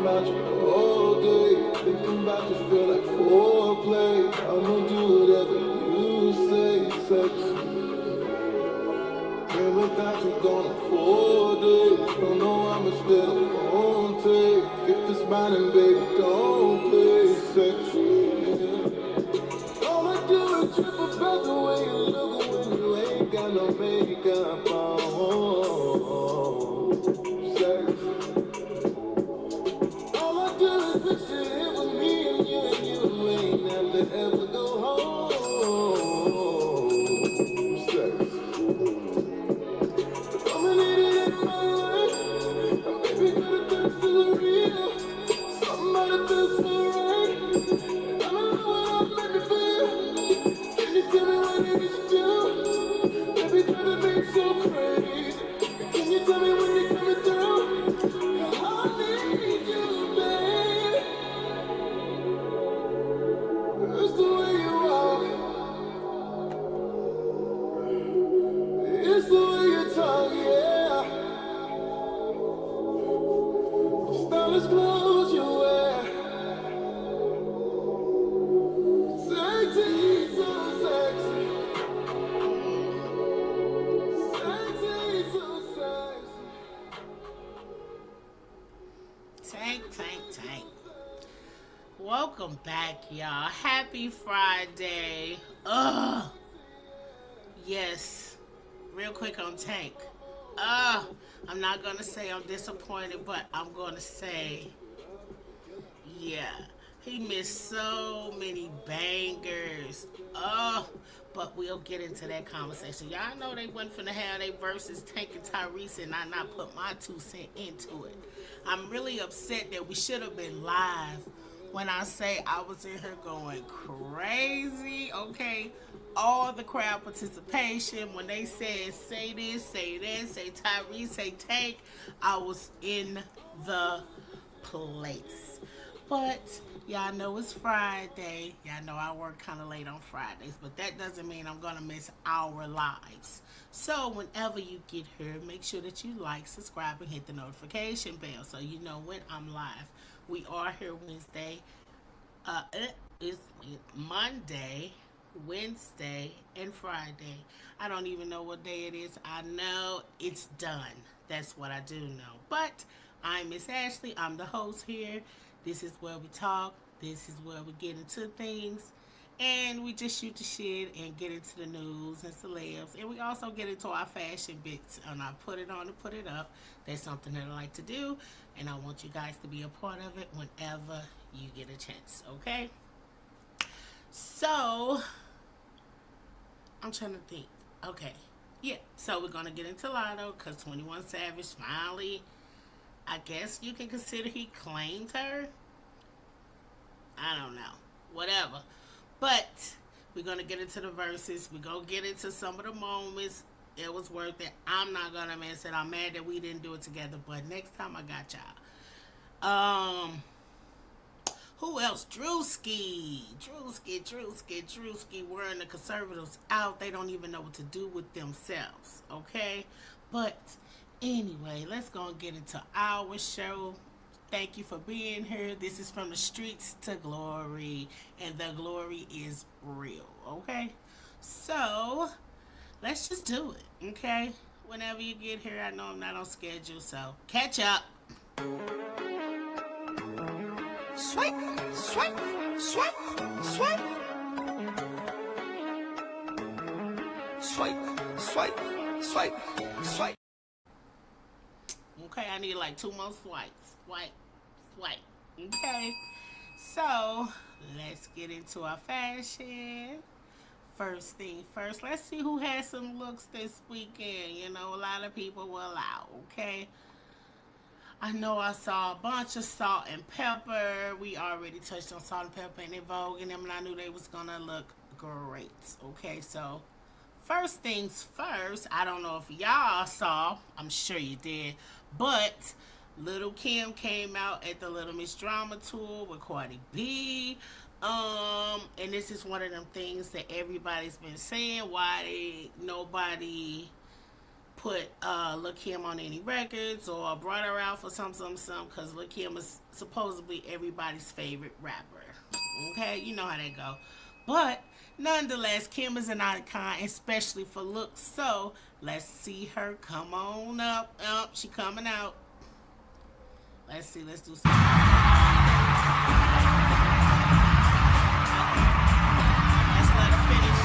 about you all day. Thinking about you feel like foreplay. I'ma do whatever you say, sex. And without you gone in 4 days. Don't know how much that I'm gon' take. If it's mine, then baby, don't play sex. All I do is trip about the way you look when you ain't got no makeup on. Sex. All I do is picture it with me and you ain't have to ever go home. Sex. Coming in at my life, and baby got a thirst for the real. Somebody feels so right, and I don't know what I'm meant to feel. Can you tell me what it is you do? Baby, try to make so crazy. Can you tell me when you're coming through? I need you, babe. It's the way you walk, it's the way you talk, yeah. Stylish clothes you wear, sexy, so sexy, sexy, so sexy. Tank. Welcome back, y'all. Happy Friday. Ugh. Yes. Real quick on Tank. I'm not gonna say I'm disappointed, but I'm gonna say, yeah. He missed so many bangers. But we'll get into that conversation. Y'all know they went finna have they versus Tank and Tyrese, and I not put my 2 cents into it. I'm really upset that we should have been live. When I say I was in here going crazy, okay? All the crowd participation, when they said say this, say that, say Tyrese, say Tank, I was in the place. But y'all know it's Friday. Y'all know I work kind of late on Fridays, but that doesn't mean I'm going to miss our lives. So whenever you get here, make sure that you like, subscribe, and hit the notification bell so you know when I'm live. We are here Wednesday. It's Monday, Wednesday, and Friday. I don't even know what day it is. I know it's done. That's what I do know. But I'm Miss Ashley. I'm the host here. This is where we talk. This is where we get into things. And we just shoot the shit and get into the news and celebs. And we also get into our fashion bits. And I put it on and put it up. That's something that I like to do. And I want you guys to be a part of it whenever you get a chance. Okay? So, I'm trying to think. Okay. Yeah. So, we're going to get into Latto because 21 Savage finally, I guess you can consider he claimed her. I don't know. Whatever. But we're going to get into the verses. We're going to get into some of the moments. It was worth it. I'm not going to miss it. I'm mad that we didn't do it together. But next time I got y'all. Who else? Druski wearing the conservatives out. They don't even know what to do with themselves. Okay? But anyway, let's go and get into our show. Thank you for being here. This is From the Streets to Glory, and the glory is real, okay? So, let's just do it, okay? Whenever you get here, I know I'm not on schedule, so catch up. Swipe, swipe, swipe, swipe. Swipe, swipe, swipe, swipe. Okay, I need like 2 more swipes. Swipe. Okay. So, let's get into our fashion. First thing first, let's see who had some looks this weekend. You know, a lot of people were out, okay? I know I saw a bunch of Salt and Pepper. We already touched on Salt and Pepper and Vogue and them, and I knew they was gonna look great. Okay, so first things first, I don't know if y'all saw, I'm sure you did, but Little Kim came out at the Little Miss Drama Tour with Cardi B. And this is one of them things that everybody's been saying, why nobody put Lil Kim on any records or brought her out for some, because Lil Kim is supposedly everybody's favorite rapper. Okay, you know how that go. But nonetheless, Kim is an icon, especially for looks. So let's see her come on up. She coming out. Let's see. Let's do some. Let's let her finish.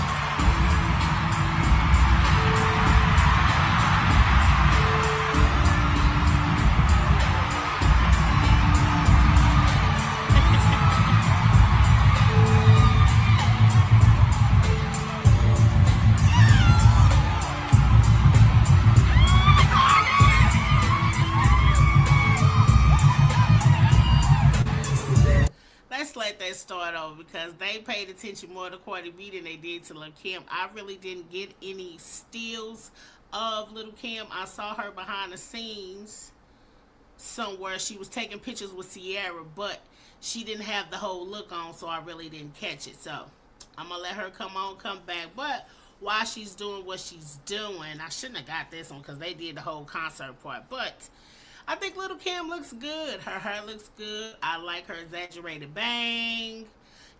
Let's let that start over because they paid attention more to Cardi B than they did to Lil Kim. I really didn't get any stills of Lil Kim. I saw her behind the scenes somewhere. She was taking pictures with Sierra, but she didn't have the whole look on, so I really didn't catch it. So I'm going to let her come back. But while she's doing what she's doing, I shouldn't have got this one because they did the whole concert part. But I think Lil Kim looks good. Her hair looks good. I like her exaggerated bang.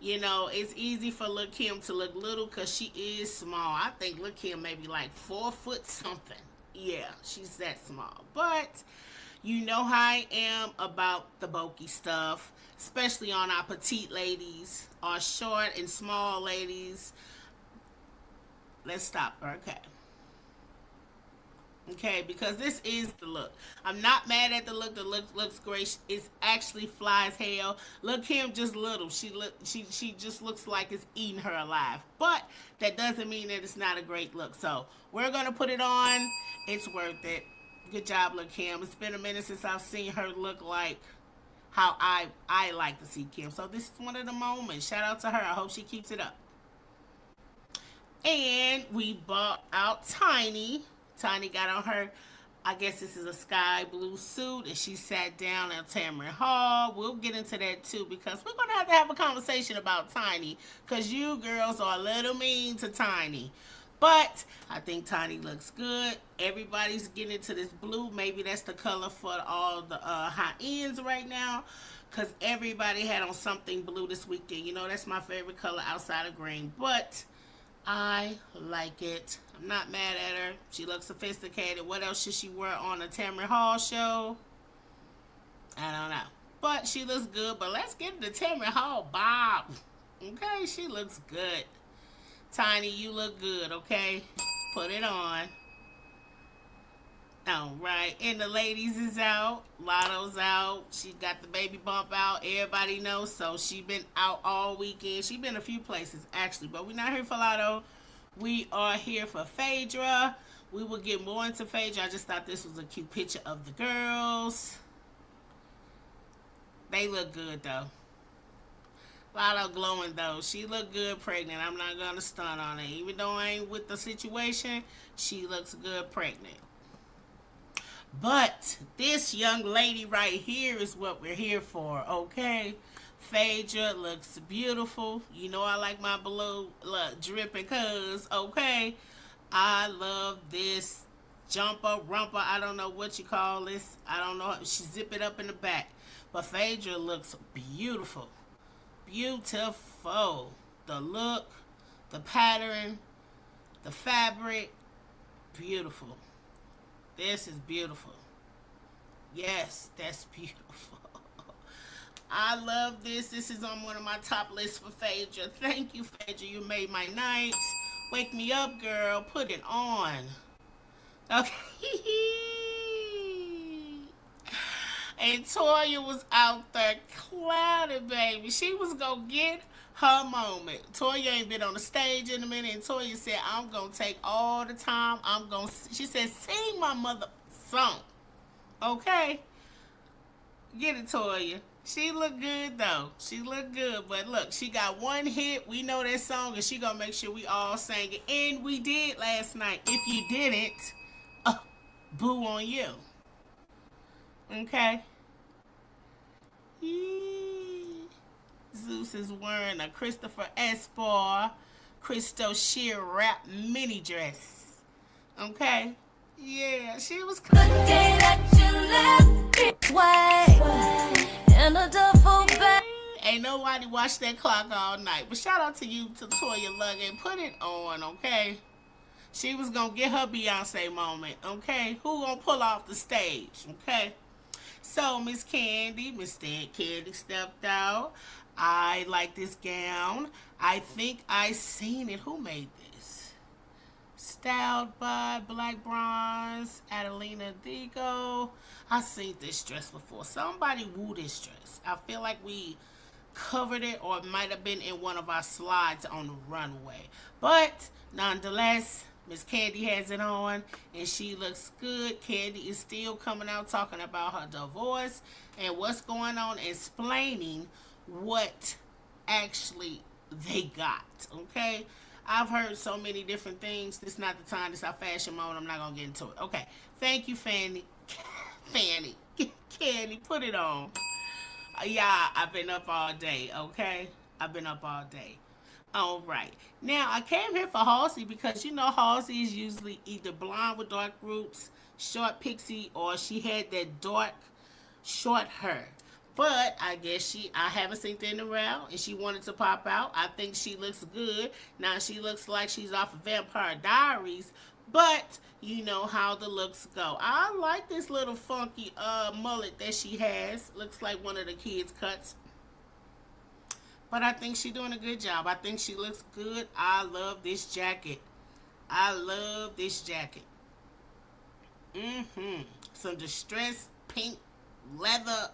You know, it's easy for Lil Kim to look little because she is small. I think Lil Kim may be like 4 foot something. Yeah, she's that small. But you know how I am about the bulky stuff, especially on our petite ladies, our short and small ladies. Let's stop her, okay? Okay, because this is the look. I'm not mad at the look. The look looks great. It's actually fly as hell. Lil Kim just little. She just looks like it's eating her alive. But that doesn't mean that it's not a great look. So we're gonna put it on. It's worth it. Good job, Lil Kim. It's been a minute since I've seen her look like how I like to see Kim. So this is one of the moments. Shout out to her. I hope she keeps it up. And we bought out Tiny. Tiny got on her, I guess this is a sky blue suit, and she sat down at Tamron Hall. We'll get into that too because we're going to have a conversation about Tiny because you girls are a little mean to Tiny. But I think Tiny looks good. Everybody's getting into this blue. Maybe that's the color for all the high ends right now because everybody had on something blue this weekend. You know, that's my favorite color outside of green. But I like it. I'm not mad at her. She looks sophisticated. What else should she wear on a Tamron Hall show? I don't know. But she looks good. But let's get the Tamron Hall bob. Okay, she looks good. Tiny, you look good, okay? Put it on. All right. And the ladies is out. Latto's out. She got the baby bump out. Everybody knows. So she been out all weekend. She been a few places, actually. But we're not here for Latto. We are here for Phaedra. We will get more into Phaedra. I just thought this was a cute picture of the girls. They look good, though. Latto glowing, though. She look good pregnant. I'm not going to stun on her. Even though I ain't with the situation, she looks good pregnant. But this young lady right here is what we're here for, okay? Phaedra looks beautiful. You know I like my blue dripping cuz, okay? I love this jumper, rumper, I don't know what you call this. I don't know. She zip it up in the back. But Phaedra looks beautiful. Beautiful. The look, the pattern, the fabric, beautiful. This is beautiful. Yes, that's beautiful. I love this. This is on one of my top lists for Phaedra. Thank you, Phaedra. You made my night. Wake me up, girl. Put it on. Okay. And Toya was out there clouded, baby. She was going to get her moment. Toya ain't been on the stage in a minute. And Toya said, I'm going to take all the time. She said, sing my mother song. Okay? Get it, Toya. She look good, though. She look good. But look, she got one hit. We know that song, and she going to make sure we all sang it. And we did last night. If you didn't, boo on you. Okay? Zeus is wearing a Christopher Espoir Christo Sheer wrap mini dress. Okay? Yeah, she was. The day that you left me, sway in a duffel bag. Ain't nobody watched that clock all night. But shout out to you, to Toya Luggett. Put it on, okay? She was gonna get her Beyonce moment, okay? Who gonna pull off the stage, okay? So Miss Candy, Miss Stan Candy stepped out. I like this gown. I think I seen it. Who made this? Styled by Black Bronze, Adelina Digo. I seen this dress before. Somebody woo this dress. I feel like we covered it, or it might have been in one of our slides on the runway. But nonetheless, Miss Candy has it on and she looks good. Candy is still coming out talking about her divorce and what's going on, explaining what actually they got. Okay, I've heard so many different things. This is not the time. This is our fashion mode. I'm not gonna get into it. Okay, thank you, Fanny. Fanny, Candy, put it on. Yeah, I've been up all day. Okay, I've been up all day. All right. Now, I came here for Halsey because, Halsey is usually either blonde with dark roots, short pixie, or she had that dark, short hair. But I guess I haven't seen her in the round, and she wanted to pop out. I think she looks good. Now, she looks like she's off of Vampire Diaries, but you know how the looks go. I like this little funky mullet that she has. Looks like one of the kids' cuts. But I think she's doing a good job. I think she looks good. I love this jacket. I love this jacket. Some distressed pink leather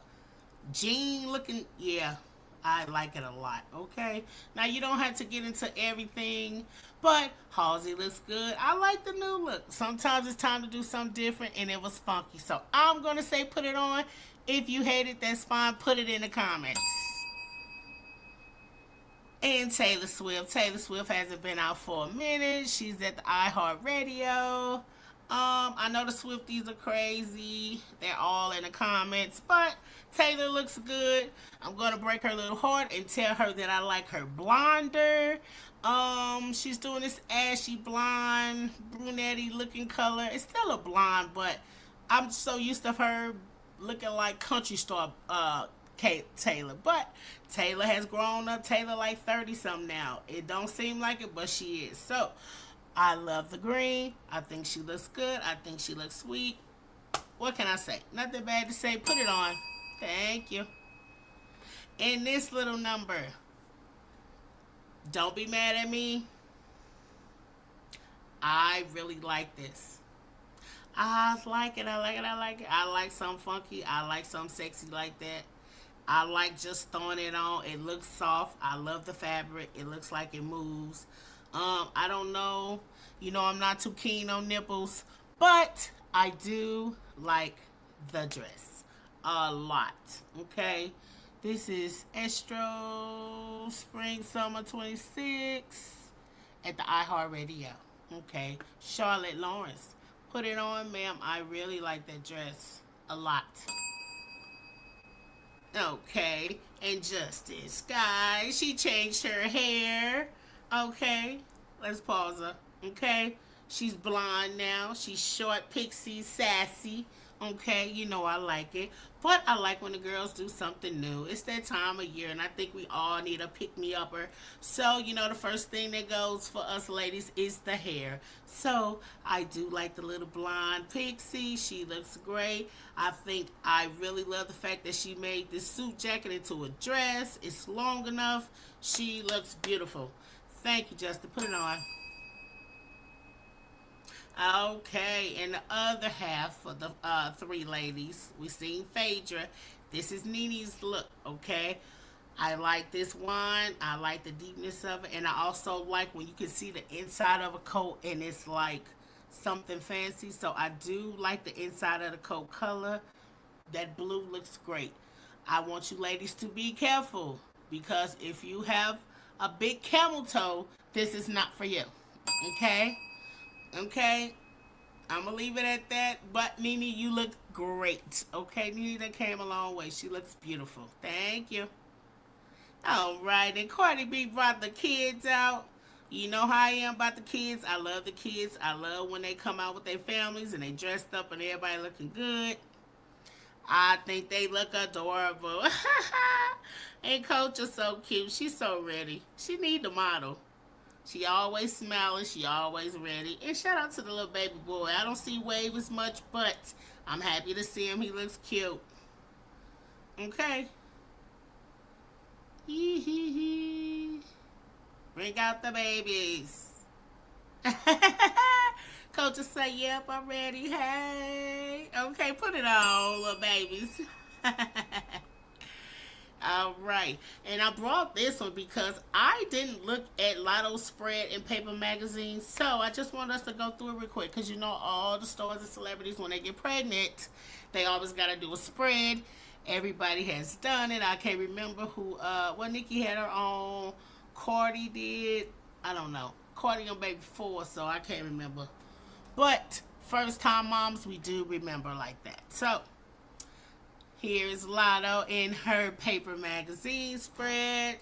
jean looking. Yeah, I like it a lot. Okay. Now you don't have to get into everything, but Halsey looks good. I like the new look. Sometimes it's time to do something different, and it was funky. So I'm gonna say put it on. If you hate it, that's fine. Put it in the comments. And Taylor Swift. Taylor Swift hasn't been out for a minute. She's at the iHeartRadio. I know the Swifties are crazy. They're all in the comments. But Taylor looks good. I'm going to break her little heart and tell her that I like her blonder. She's doing this ashy blonde, brunette looking color. It's still a blonde, but I'm so used to her looking like country star Taylor. But Taylor has grown up. Taylor like 30 something now. It don't seem like it, but she is. So I love the green. I think she looks good. I think she looks sweet. What can I say? Nothing bad to say. Put it on. Thank you. And this little number, don't be mad at me. I really like this. I like it. I like it. I like it. I like something funky. I like something sexy like that. I like just throwing it on. It looks soft. I love the fabric. It looks like it moves. I don't know. I'm not too keen on nipples, but I do like the dress a lot. Okay. This is Estro Spring Summer 26 at the iHeartRadio. Okay. Charlotte Lawrence. Put it on, ma'am. I really like that dress a lot. Okay, and Justice, guys, she changed her hair. Okay, let's pause her. Okay, she's blonde now. She's short, pixie, sassy. Okay, I like it. But I like when the girls do something new. It's that time of year, and I think we all need a pick-me-upper. So, the first thing that goes for us ladies is the hair. So, I do like the little blonde pixie. She looks great. I think I really love the fact that she made this suit jacket into a dress. It's long enough. She looks beautiful. Thank you, Justin. Put it on. Okay, and the other half for the three ladies, we seen Phaedra. This is Nene's look, okay? I like this one. I like the deepness of it, and I also like when you can see the inside of a coat and it's like something fancy. So I do like the inside of the coat color. That blue looks great. I want you ladies to be careful because if you have a big camel toe, this is not for you, okay? Okay, I'm going to leave it at that. But, Nene, you look great. Okay, Nene, that came a long way. She looks beautiful. Thank you. All right, and Cardi B brought the kids out. You know how I am about the kids. I love the kids. I love when they come out with their families and they dressed up and everybody looking good. I think they look adorable. And Coach is so cute. She's so ready. She need the model. She always smiling. She always ready. And shout out to the little baby boy. I don't see Wave as much, but I'm happy to see him. He looks cute. Okay. Hee hee hee. Bring out the babies. Coach will say, yep, I'm ready. Hey. Okay, put it on, little babies. All right. And I brought this one because I didn't look at Latto's spread in paper magazines. So I just want us to go through it real quick. Because you know all the stars and celebrities, when they get pregnant, they always got to do a spread. Everybody has done it. I can't remember who, Nikki had her own. Cardi did. I don't know. Cardi on Baby 4, so I can't remember. But first time moms, we do remember like that. So here's Latto in her paper magazine spread.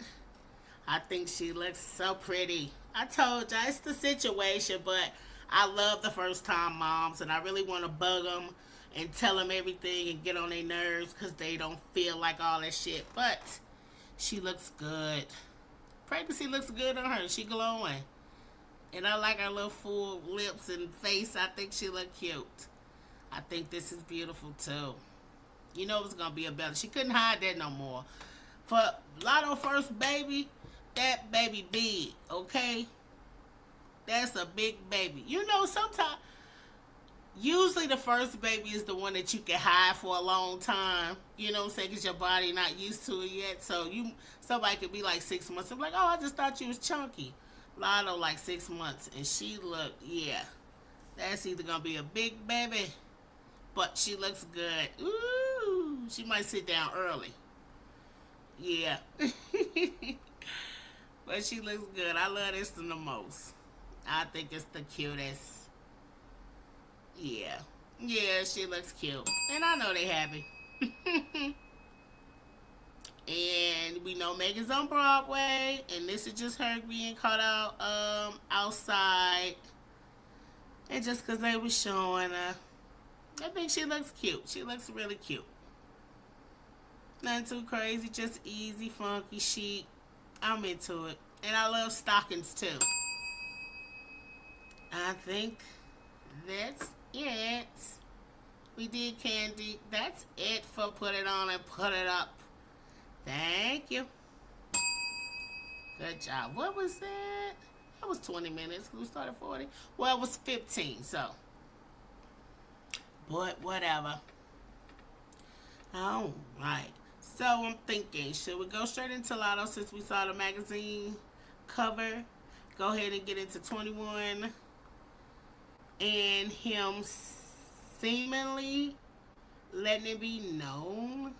I think she looks so pretty. I told you, it's the situation, but I love the first time moms, and I really want to bug them and tell them everything and get on their nerves because they don't feel like all that shit. But she looks good. Pregnancy looks good on her. She glowing. And I like her little full lips and face. I think she look cute. I think this is beautiful too. You know it's going to be a belly. She couldn't hide that no more. For Latto first baby, that baby big, okay? That's a big baby. You know, sometimes, usually the first baby is the one that you can hide for a long time. You know what I'm saying? Because your body not used to it yet. So somebody could be like 6 months and be like, oh, I just thought you was chunky. Latto like 6 months. And she looked, yeah. That's either going to be a big baby, but she looks good. Ooh, she might sit down early. Yeah. But she looks good. I love this the most. I think it's the cutest. Yeah. Yeah, she looks cute. And I know they happy. And we know Megan's on Broadway. And this is just her being caught out outside. And just because they were showing her. I think she looks cute. She looks really cute. Nothing too crazy. Just easy, funky, chic. I'm into it. And I love stockings too. I think that's it. We did Candy. That's it for Put It On and Put It Up. Thank you. Good job. What was that? That was 20 minutes. We started 40. Well, it was 15, so. But whatever. All right. So I'm thinking, should we go straight into Latto since we saw the magazine cover? Go ahead and get into 21. And him seemingly letting it be known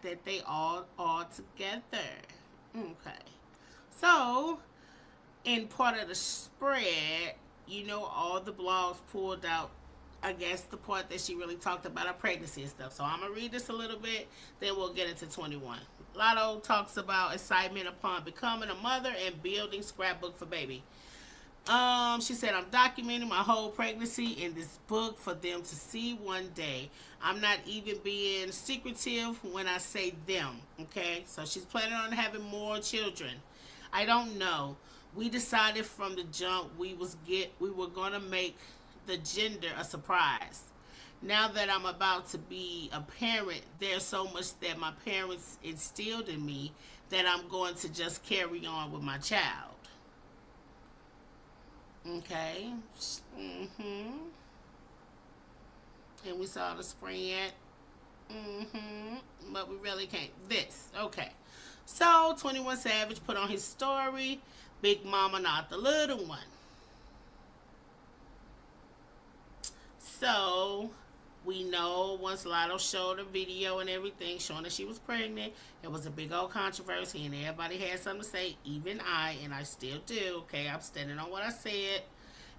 that they all are together. Okay. So, in part of the spread, you know, all the blogs pulled out, I guess, the part that she really talked about her pregnancy and stuff. So I'm going to read this a little bit, then we'll get into 21. Latto talks about excitement upon becoming a mother and building scrapbook for baby. She said, I'm documenting my whole pregnancy in this book for them to see one day. I'm not even being secretive when I say them, okay? So she's planning on having more children. I don't know. We decided from the jump we were going to make the gender a surprise. Now that I'm about to be a parent, there's so much that my parents instilled in me that I'm going to just carry on with my child. Okay. And we saw the spread. But we really can't. This. Okay. So, 21 Savage put on his story, Big Mama Not the Little One. So, we know once Latto showed a video and everything showing that she was pregnant, it was a big old controversy and everybody had something to say, even I, and I still do, okay? I'm standing on what I said,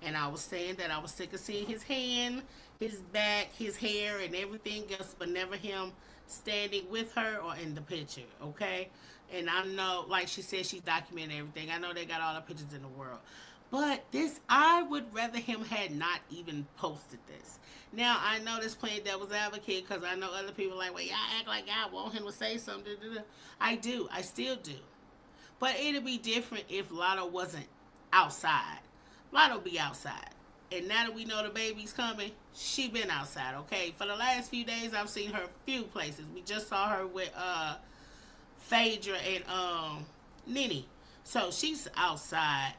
and I was saying that I was sick of seeing his hand, his back, his hair, and everything else, but never him standing with her or in the picture, okay? And I know, like she said, she documented everything. I know they got all the pictures in the world. But this, I would rather him had not even posted this. Now, I know this playing devil's advocate because I know other people like, well, y'all act like y'all want him to say something. I do. I still do. But it'd be different if Latto wasn't outside. Latto be outside. And now that we know the baby's coming, she been outside, okay? For the last few days, I've seen her a few places. We just saw her with Phaedra and Nene. So she's outside.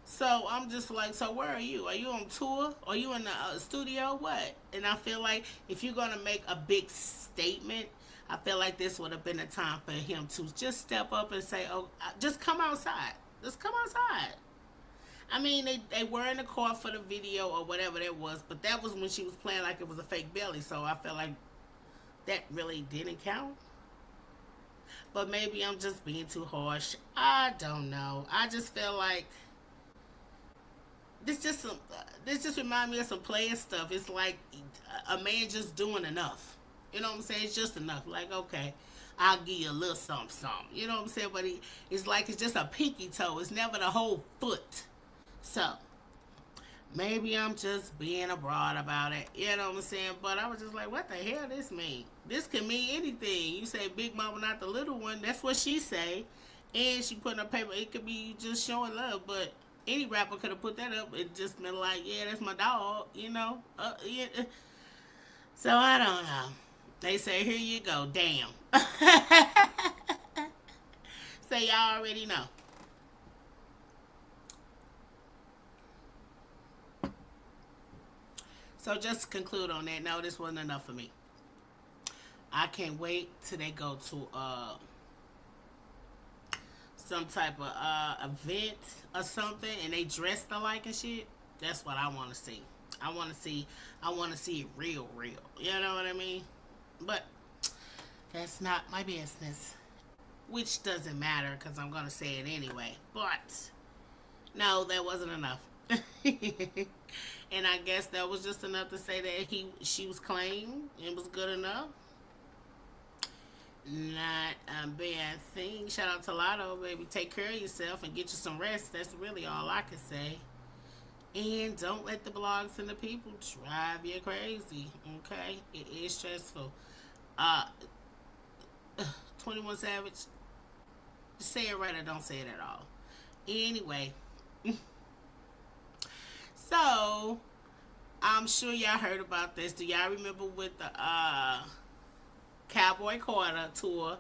So I'm just like, so where are you? Are you on tour? Are you in the studio? What? And I feel like if you're going to make a big statement, I feel like this would have been a time for him to just step up and say, oh, just come outside. Just come outside. I mean, they were in the car for the video or whatever that was, but that was when she was playing like it was a fake belly, so I felt like that really didn't count. But maybe I'm just being too harsh. I don't know. I just feel like this just remind me of some playing stuff. It's like a man just doing enough. You know what I'm saying? It's just enough. Like, okay, I'll give you a little something, something. You know what I'm saying? But it's like it's just a pinky toe. It's never the whole foot. So, maybe I'm just being a broad about it. You know what I'm saying? But I was just like, what the hell this mean? This can mean anything. You say big mama, not the little one. That's what she say. And she put in her paper. It could be just showing love. But any rapper could have put that up. It just been like, yeah, that's my dog. You know? Yeah. So, I don't know. They say, here you go. Damn. So, y'all already know. So just to conclude on that, no, this wasn't enough for me. I can't wait till they go to some type of event or something and they dress alike and shit. That's what I want to see. I want to see it real. You know what I mean? But that's not my business. Which doesn't matter because I'm going to say it anyway. But no, that wasn't enough. And I guess that was just enough to say that she was clean. It was good enough. Not a bad thing. Shout out to Latto, baby. Take care of yourself and get you some rest. That's really all I can say. And don't let the blogs and the people drive you crazy. Okay? It is stressful. 21 Savage. Say it right or don't say it at all. Anyway. So, I'm sure y'all heard about this. Do y'all remember with the Cowboy Carter tour,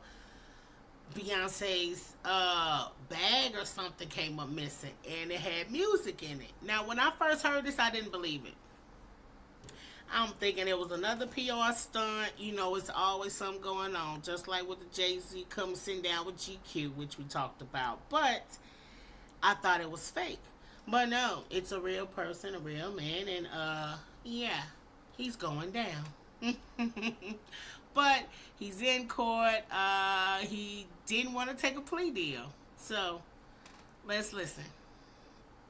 Beyonce's bag or something came up missing, and it had music in it. Now, when I first heard this, I didn't believe it. I'm thinking it was another PR stunt. You know, it's always something going on, just like with the Jay-Z come sitting down with GQ, which we talked about. But I thought it was fake. But no, it's a real person, a real man, and yeah, he's going down. But he's in court. He didn't want to take a plea deal. So let's listen.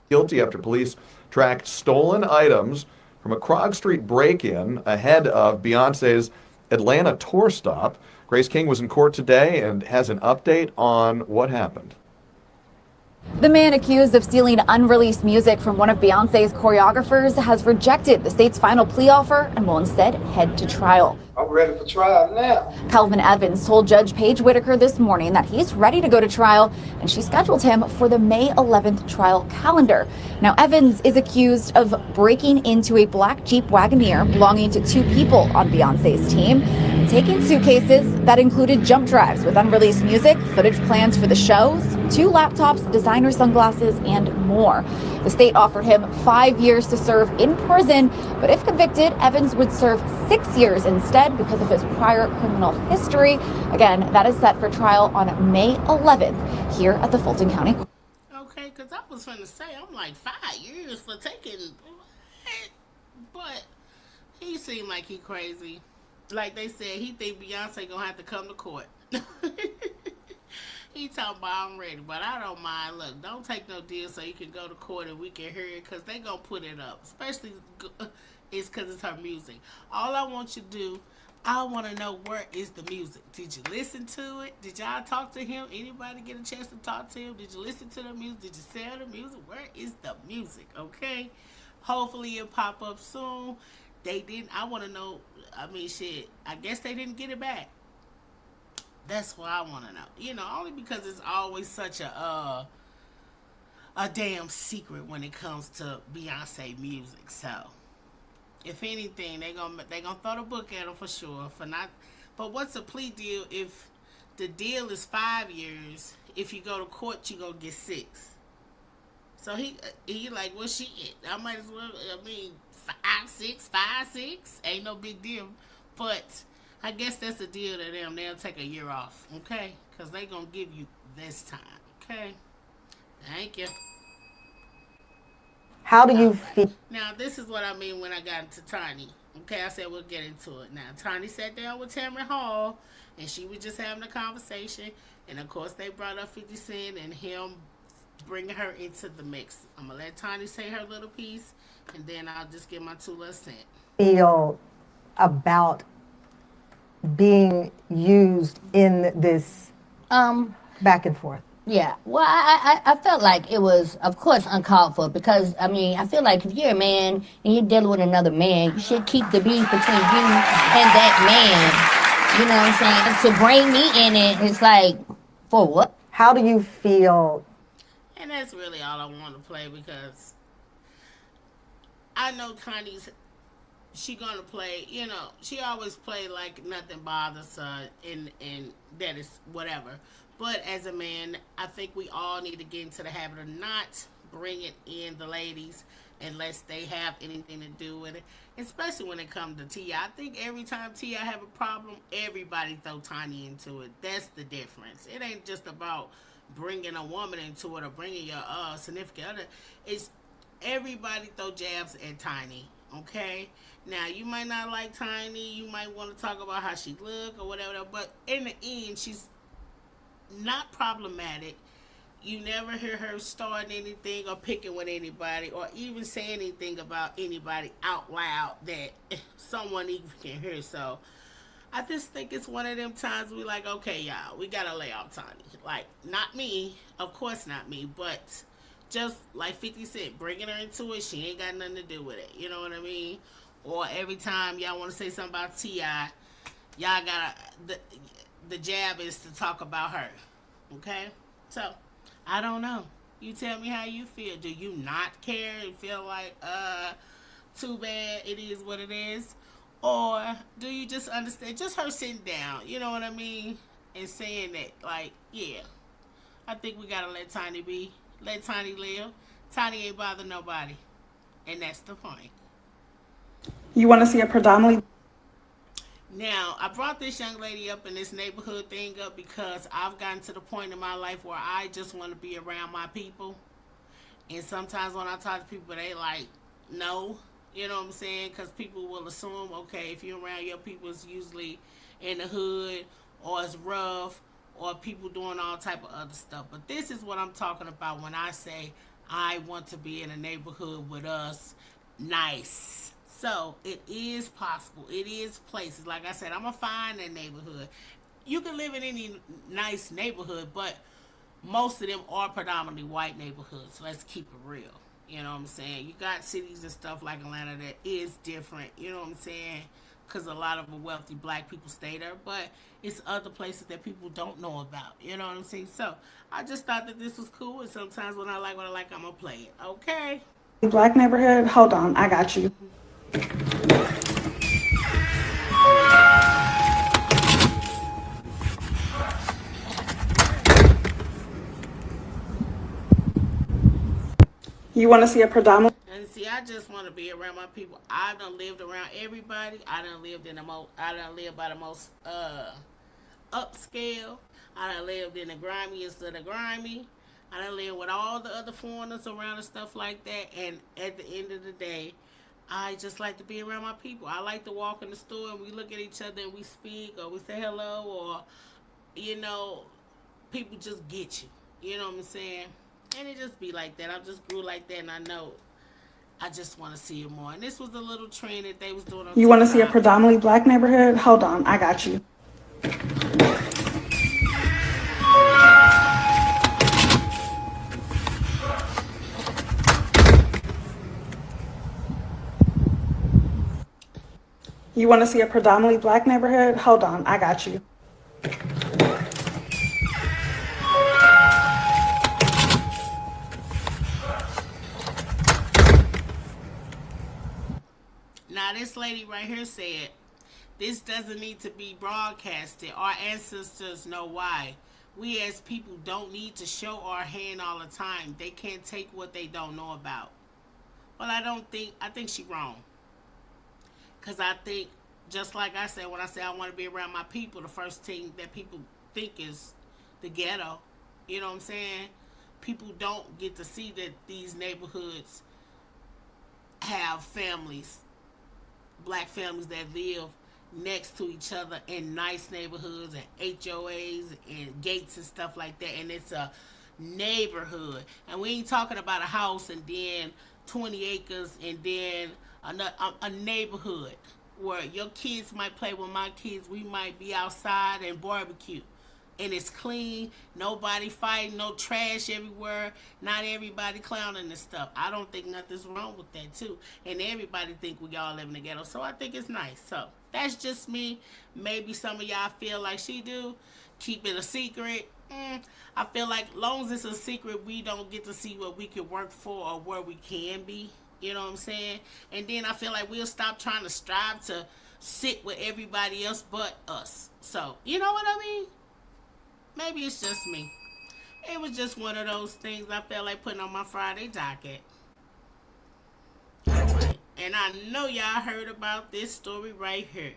Guilty after police tracked stolen items from a Krog Street break-in ahead of Beyonce's Atlanta tour stop. Grace King was in court today and has an update on what happened. The man accused of stealing unreleased music from one of Beyonce's choreographers has rejected the state's final plea offer and will instead head to trial. I'm ready for trial now. Calvin Evans told Judge Paige Whitaker this morning that he's ready to go to trial, and she scheduled him for the May 11th trial calendar. Now, Evans is accused of breaking into a black Jeep Wagoneer belonging to two people on Beyonce's team, and taking suitcases that included jump drives with unreleased music, footage plans for the shows, 2 laptops, designer sunglasses, and more. The state offered him 5 years to serve in prison, but if convicted, Evans would serve 6 years instead because of his prior criminal history. Again, that is set for trial on May 11th here at the Fulton County. Okay, because I was going to say, I'm like, 5 years for taking what? But he seemed like he crazy. Like they said, he think Beyonce going to have to come to court. He talking about I'm ready, but I don't mind. Look, don't take no deal so you can go to court and we can hear it because they going to put it up. Especially it's because it's her music. All I want you to do, I want to know, where is the music? Did you listen to it? Did y'all talk to him? Anybody get a chance to talk to him? Did you listen to the music? Did you sell the music? Where is the music? Okay. Hopefully it'll pop up soon. They didn't. I want to know. I mean, shit. I guess they didn't get it back. That's what I want to know. Only because it's always such a damn secret when it comes to Beyonce music. So, if anything, they gonna throw the book at him for sure for not. But what's the plea deal if the deal is 5 years? If you go to court, you gonna get 6. So he like, well, shit, I might as well. I mean, 5, 6 ain't no big deal. But I guess that's the deal to them. They'll take a year off, okay? Because they gonna give you this time, okay? Thank you. How do you feel? Now, this is what I mean when I got into Tiny. Okay, I said we'll get into it. Now, Tiny sat down with Tamron Hall, and she was just having a conversation. And, of course, they brought up 50 Cent and him bringing her into the mix. I'm going to let Tiny say her little piece, and then I'll just give my 2 cents. Feel about being used in this back and forth? Yeah, well, I felt like it was, of course, uncalled for because, I mean, I feel like if you're a man and you're dealing with another man, you should keep the beef between you and that man. You know what I'm saying? And to bring me in it, it's like, for what? How do you feel? And that's really all I want to play because I know Tiny's, she gonna play, she always play like nothing bothers her and that is whatever. But as a man, I think we all need to get into the habit of not bringing in the ladies unless they have anything to do with it, especially when it comes to T.I. I think every time T.I. have a problem, everybody throw Tiny into it. That's the difference. It ain't just about bringing a woman into it or bringing your significant other. It's everybody throw jabs at Tiny, okay? Now, you might not like Tiny. You might want to talk about how she look or whatever, but in the end, she's not problematic. You never hear her starting anything or picking with anybody or even say anything about anybody out loud that someone even can hear. So I just think it's one of them times we like, okay, y'all, we gotta lay off Tiny. Like, not me, of course not me, but just like 50 Cent, bringing her into it, she ain't got nothing to do with it. You know what I mean? Or every time y'all want to say something about T.I., y'all gotta the jab is to talk about her. Okay? So, I don't know. You tell me how you feel. Do you not care and feel like, too bad, it is what it is? Or do you just understand, just her sitting down, you know what I mean? And saying that, like, yeah, I think we gotta let Tiny be. Let Tiny live. Tiny ain't bother nobody. And that's the point. You want to see a predominantly... Now, I brought this young lady up in this neighborhood thing up because I've gotten to the point in my life where I just want to be around my people. And sometimes when I talk to people, they like, no. You know what I'm saying? Because people will assume, okay, if you're around your people, it's usually in the hood or it's rough or people doing all type of other stuff. But this is what I'm talking about when I say I want to be in a neighborhood with us nice. So, it is possible. It is places. Like I said, I'm going to find that neighborhood. You can live in any nice neighborhood, but most of them are predominantly white neighborhoods. So, let's keep it real. You know what I'm saying? You got cities and stuff like Atlanta that is different. You know what I'm saying? Because a lot of the wealthy black people stay there. But it's other places that people don't know about. You know what I'm saying? So, I just thought that this was cool. And sometimes when I like what I like, I'm going to play it. Okay? Black neighborhood? Hold on. I got you. You want to see a predominant? And see, I just want to be around my people. I done lived around everybody. I done lived by the most upscale. I done lived in the grimiest of the grimy. I done lived with all the other foreigners around and stuff like that. And at the end of the day, I just like to be around my people. I like to walk in the store and we look at each other and we speak or we say hello or, people just get you. You know what I'm saying? And it just be like that. I just grew like that and I know I just want to see it more. And this was a little trend that they was doing on You want to see a TikTok. predominantly black neighborhood? Hold on, I got you. You want to see a predominantly black neighborhood? Hold on, I got you. Now, this lady right here said, this doesn't need to be broadcasted. Our ancestors know why. We as people don't need to show our hand all the time. They can't take what they don't know about. Well, I think she wrong. Because I think, just like I said, when I say I want to be around my people, the first thing that people think is the ghetto. You know what I'm saying? People don't get to see that these neighborhoods have families, black families that live next to each other in nice neighborhoods and HOAs and gates and stuff like that. And it's a neighborhood. And we ain't talking about a house and then 20 acres and then a neighborhood where your kids might play with my kids. We might be outside and barbecue. And it's clean, nobody fighting, no trash everywhere, not everybody clowning and stuff. I don't think nothing's wrong with that too. And everybody think we all live in the ghetto, so I think it's nice. So that's just me. Maybe some of y'all feel like she do. Keep it a secret. I feel like long as it's a secret, we don't get to see what we can work for or where we can be. You know what I'm saying? And then I feel like we'll stop trying to strive to sit with everybody else but us. So, you know what I mean? Maybe it's just me. It was just one of those things I felt like putting on my Friday docket. Alright. And I know y'all heard about this story right here.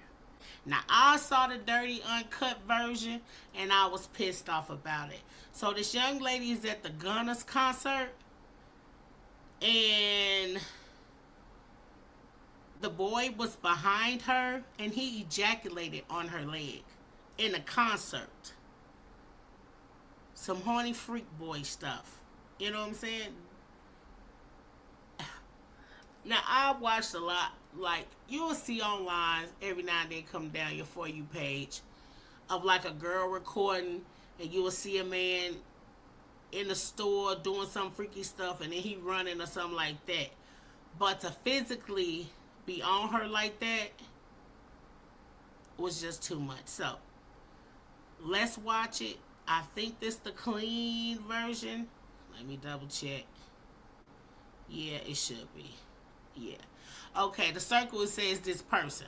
Now, I saw the dirty, uncut version, and I was pissed off about it. So, this young lady is at the Gunners concert, and the boy was behind her, and he ejaculated on her leg in a concert. Some horny freak boy stuff. You know what I'm saying? Now, I watched a lot. Like, you'll see online every now and then come down your For You page of like a girl recording, and you will see a man in the store doing some freaky stuff, and then he running or something like that. But to physically be on her like that was just too much. So, let's watch it. I think this the clean version. Let me double check. Yeah, it should be. Yeah. Okay, the circle, it says this person.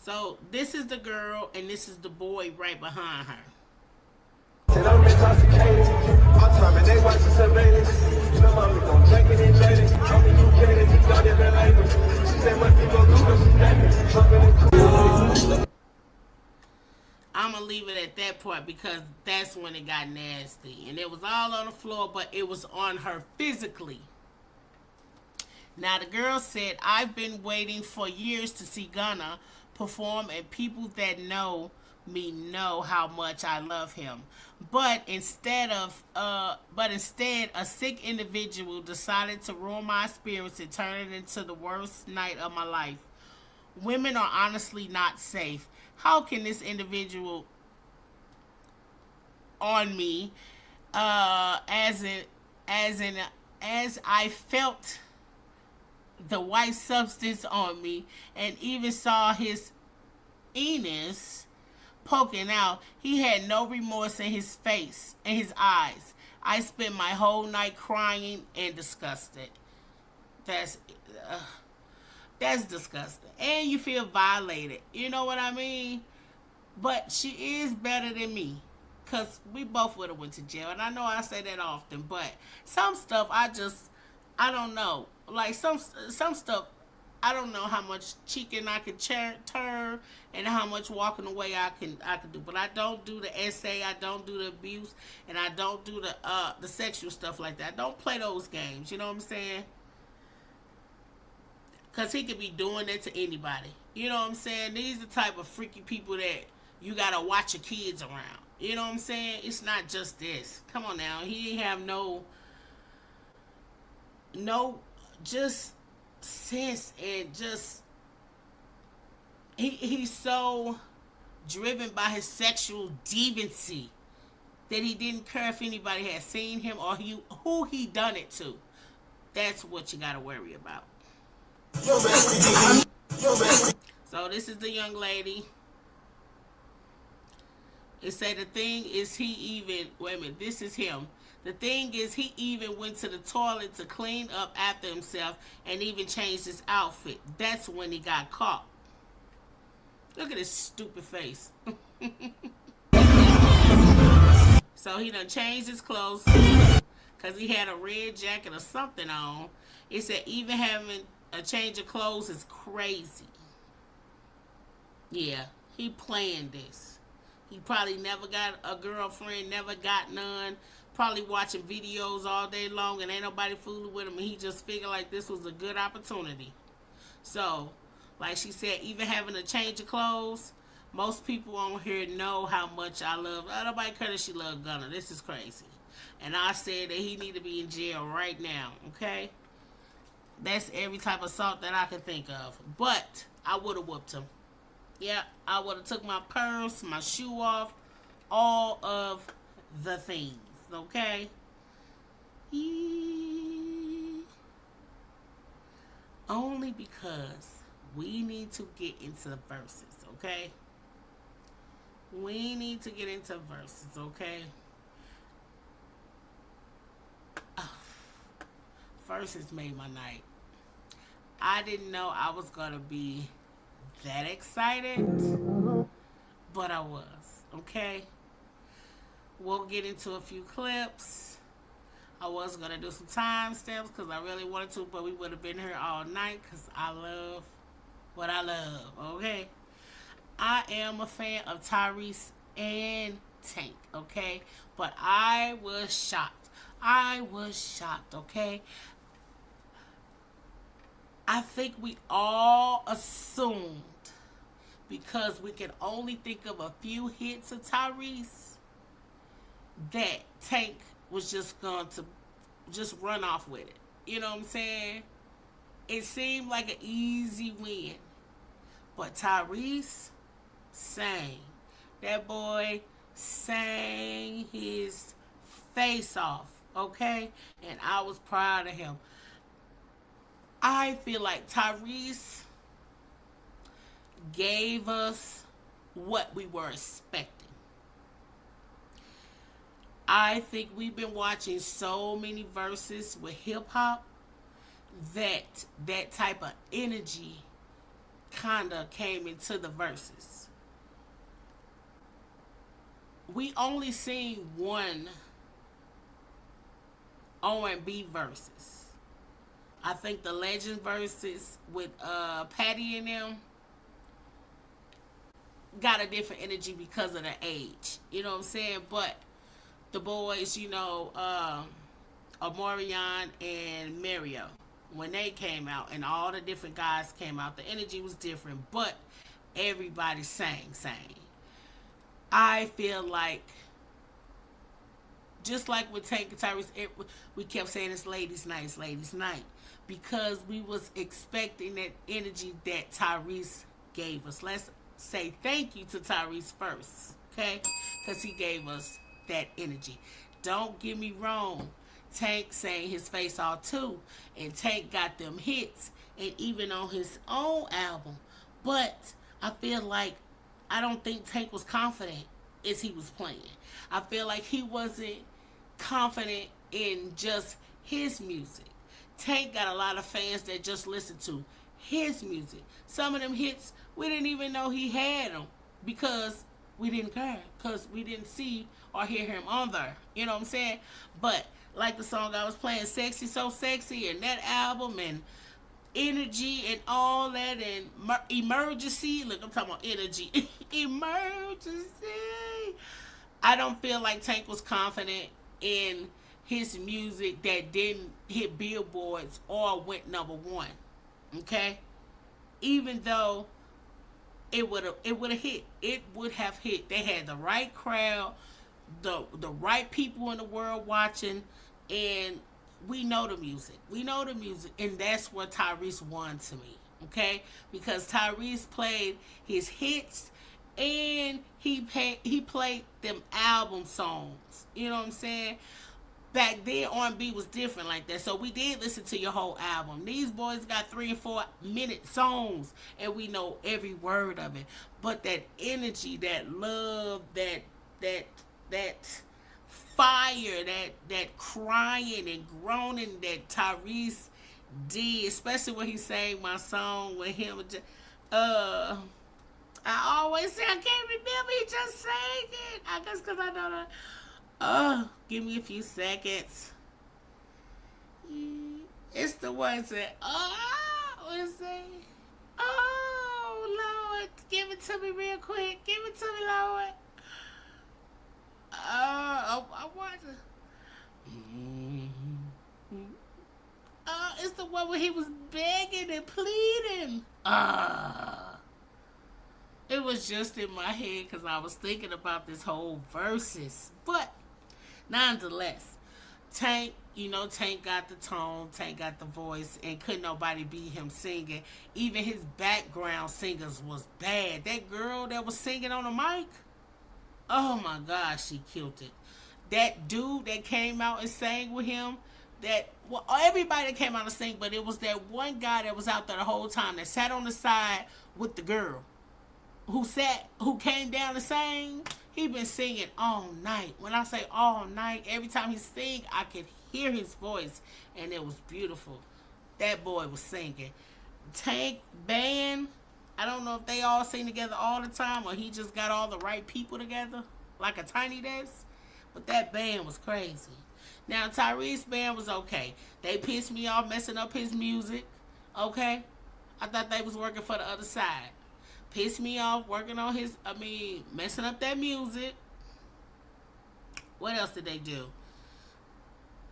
So this is the girl and this is the boy right behind her. I'm gonna leave it at that part because that's when it got nasty. And it was all on the floor, but it was on her physically. Now the girl said, I've been waiting for years to see Gunna perform, and people that know me know how much I love him. But instead, a sick individual decided to ruin my experience and turn it into the worst night of my life. Women are honestly not safe. How can this individual on me, as I felt the white substance on me and even saw his anus poking out, he had no remorse in his face and his eyes. I spent my whole night crying and disgusted. That's disgusting. And you feel violated. You know what I mean? But she is better than me. Because we both would have went to jail. And I know I say that often. But some stuff I don't know. Like some stuff, I don't know how much cheeking I could turn and how much walking away I can do. But I don't do the essay. I don't do the abuse. And I don't do the sexual stuff like that. I don't play those games. You know what I'm saying? Because he could be doing that to anybody. You know what I'm saying? These are the type of freaky people that you got to watch your kids around. You know what I'm saying? It's not just this. Come on now. He ain't have no just sense, and just he's so driven by his sexual deviancy that he didn't care if anybody had seen him or who he done it to. That's what you gotta worry about. So this is the young lady. It said the thing is wait a minute, this is him. The thing is he even went to the toilet to clean up after himself and even changed his outfit. That's when he got caught. Look at his stupid face. So he done changed his clothes because he had a red jacket or something on. It said even having a change of clothes is crazy. Yeah, he planned this. He probably never got a girlfriend, never got none. Probably watching videos all day long and ain't nobody fooling with him. And he just figured like this was a good opportunity. So, like she said, even having a change of clothes, most people on here know how much I love. Nobody cares that she loved Gunna. This is crazy. And I said that he need to be in jail right now, okay? That's every type of assault that I can think of. But I would have whooped him. Yeah, I would have took my purse, my shoe off, all of the things, okay? Only because we need to get into the verses, okay? We need to get into verses, okay? Verses made my night. I didn't know I was going to be that excited, but I was, okay? We'll get into a few clips. I was going to do some timestamps because I really wanted to, but we would have been here all night because I love what I love, okay? I am a fan of Tyrese and Tank, okay? But I was shocked. Okay? I think we all assumed, because we can only think of a few hits of Tyrese, that Tank was just going to just run off with it. You know what I'm saying? It seemed like an easy win. But Tyrese sang. That boy sang his face off, okay? And I was proud of him. I feel like Tyrese gave us what we were expecting. I think we've been watching so many verses with hip-hop that type of energy kind of came into the verses. We only seen one R&B verses. I think the Legend verses with Patty and them got a different energy because of the age. You know what I'm saying? But the boys, you know, Omarion and Mario, when they came out and all the different guys came out, the energy was different, but everybody sang. I feel like, just like with Tank and Tyrese, we kept saying it's ladies' night, because we was expecting that energy that Tyrese gave us. Let's say thank you to Tyrese first, okay? Because he gave us that energy. Don't get me wrong, Tank sang his face off too, and Tank got them hits, and even on his own album. But I feel like, I don't think Tank was confident as he was playing. I feel like he wasn't confident in just his music. Tank got a lot of fans that just listen to his music. Some of them hits, we didn't even know he had them because we didn't care, because we didn't see or hear him on there. You know what I'm saying? But like the song I was playing, Sexy So Sexy, and that album, and Energy and all that, and Emergency. Look, I'm talking about Energy. Emergency. I don't feel like Tank was confident in his music that didn't hit billboards or went number one. Okay? Even though it would have hit. It would have hit. They had the right crowd, the right people in the world watching, and we know the music. We know the music, and that's what Tyrese won to me. Okay, because Tyrese played his hits, and he played them album songs. You know what I'm saying? Back then, R&B was different like that. So we did listen to your whole album. These boys got 3 and 4 minute songs, and we know every word of it. But that energy, that love, that fire, that crying and groaning that Tyrese did, especially when he sang my song with him. I always say I can't remember. He just sang it. I guess because I know that. Give me a few seconds. It's the ones that, what is it? Oh, Lord. Give it to me real quick. Give it to me, Lord. I want to. It's the one where he was begging and pleading. It was just in my head because I was thinking about this whole verses. But nonetheless, Tank got the tone, Tank got the voice, and couldn't nobody beat him singing. Even his background singers was bad. That girl that was singing on the mic, oh my gosh, she killed it. That dude that came out and sang with him, everybody that came out and sang, but it was that one guy that was out there the whole time that sat on the side with the girl who came down and sang. He been singing all night. When I say all night, every time he sing, I could hear his voice, and it was beautiful. That boy was singing. Tank band, I don't know if they all sing together all the time or he just got all the right people together like a tiny desk, but that band was crazy. Now Tyrese band was okay. They pissed me off messing up his music. Okay, I thought they was working for the other side. Pissed me off working on messing up that music. What else did they do?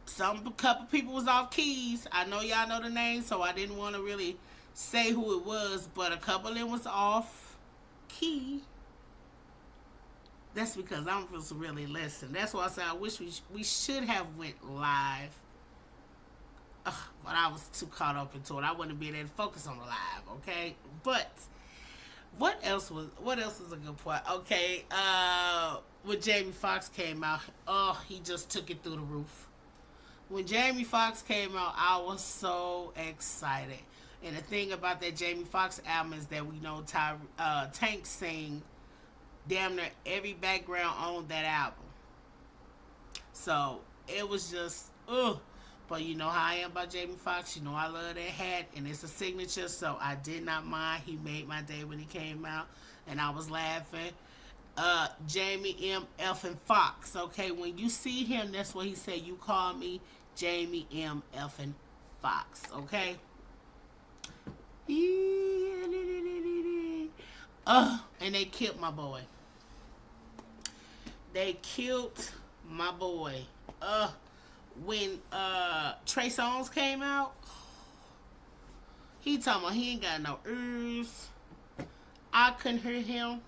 A couple people was off keys. I know y'all know the names, so I didn't want to really say who it was, but a couple of them was off key. That's because I'm supposed to really listen. That's why I said I wish we should have went live. But I was too caught up into it. I wouldn't be able to focus on the live, okay? But what else was a good point? Okay, when Jamie Foxx came out, he just took it through the roof. When Jamie Foxx came out, I was so excited. And the thing about that Jamie Foxx album is that we know Tank sang damn near every background on that album. So it was just, But you know how I am about Jamie Foxx. You know I love that hat, and it's a signature, so I did not mind. He made my day when he came out, and I was laughing. Jamie M. Effing Foxx, okay? When you see him, that's what he said. You call me Jamie M. Effing Foxx, okay? And they killed my boy. They killed my boy. When Trey Songz came out, he talking about he ain't got no ears. I couldn't hear him.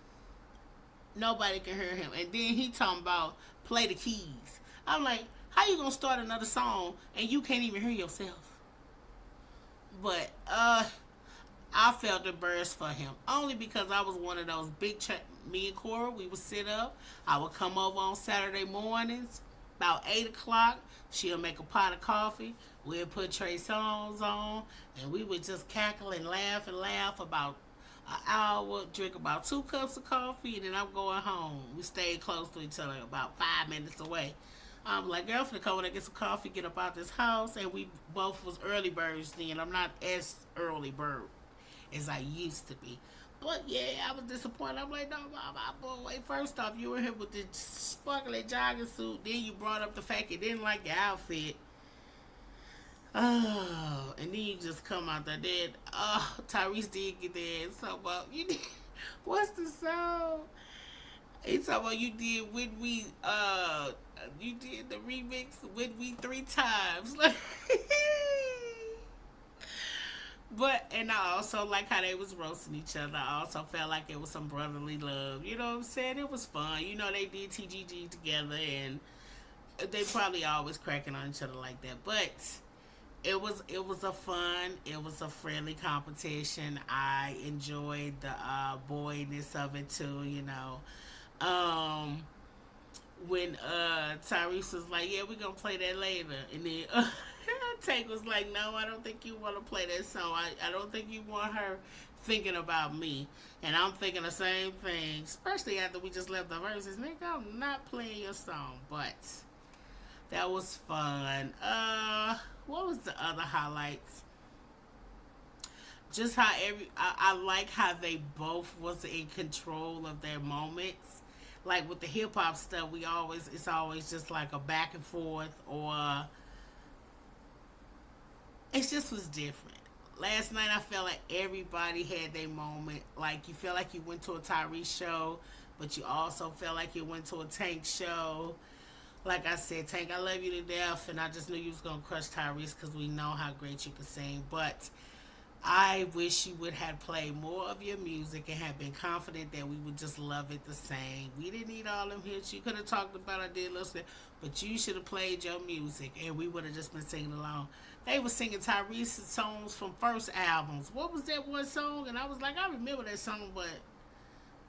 Nobody can hear him. And then he talking about play the keys. I'm like, how you gonna start another song and you can't even hear yourself? But I felt the burst for him only because I was one of those me and Cora, we would sit up. I would come over on Saturday mornings about 8 o'clock. She'll make a pot of coffee. We'll put Trey Songz on, and we would just cackle and laugh about an hour, drink about 2 cups of coffee, and then I'm going home. We stayed close to each other, about 5 minutes away. I'm like, girl, I'm finna come over and get some coffee, get up out this house, and we both was early birds then. I'm not as early bird as I used to be. But yeah, I was disappointed. I'm like, no, my boy, first off, you were here with the sparkly jogging suit. Then you brought up the fact you didn't like your outfit. Oh, and then you just come out there dead. Oh, Tyrese did get there and talk about, you did, what's the song? He talking about you did When We, you did the remix When We 3 times. Like, And I also like how they was roasting each other. I also felt like it was some brotherly love. You know what I'm saying? It was fun. You know, they did TGG together, and they probably always cracking on each other like that. But it was a friendly competition. I enjoyed the boyness of it too, you know. When Tyrese was like, yeah, we're gonna play that later, and then Tank was like, no, I don't think you want to play that song. I don't think you want her thinking about me. And I'm thinking the same thing, especially after we just left the verses. Nigga, I'm not playing your song. But that was fun. What was the other highlights? Just how I like how they both was in control of their moments. Like with the hip hop stuff, it's always just like a back and forth, or it just was different. Last night I felt like everybody had their moment. Like you felt like you went to a Tyrese show, but you also felt like you went to a Tank show. Like I said, Tank, I love you to death, and I just knew you was gonna crush Tyrese because we know how great you can sing. But I wish you would have played more of your music and have been confident that we would just love it the same. We didn't need all them hits. You could have talked about I did listen, but you should have played your music and we would have just been singing along. They were singing Tyrese's songs from first albums. What was that one song? And I was like, I remember that song, but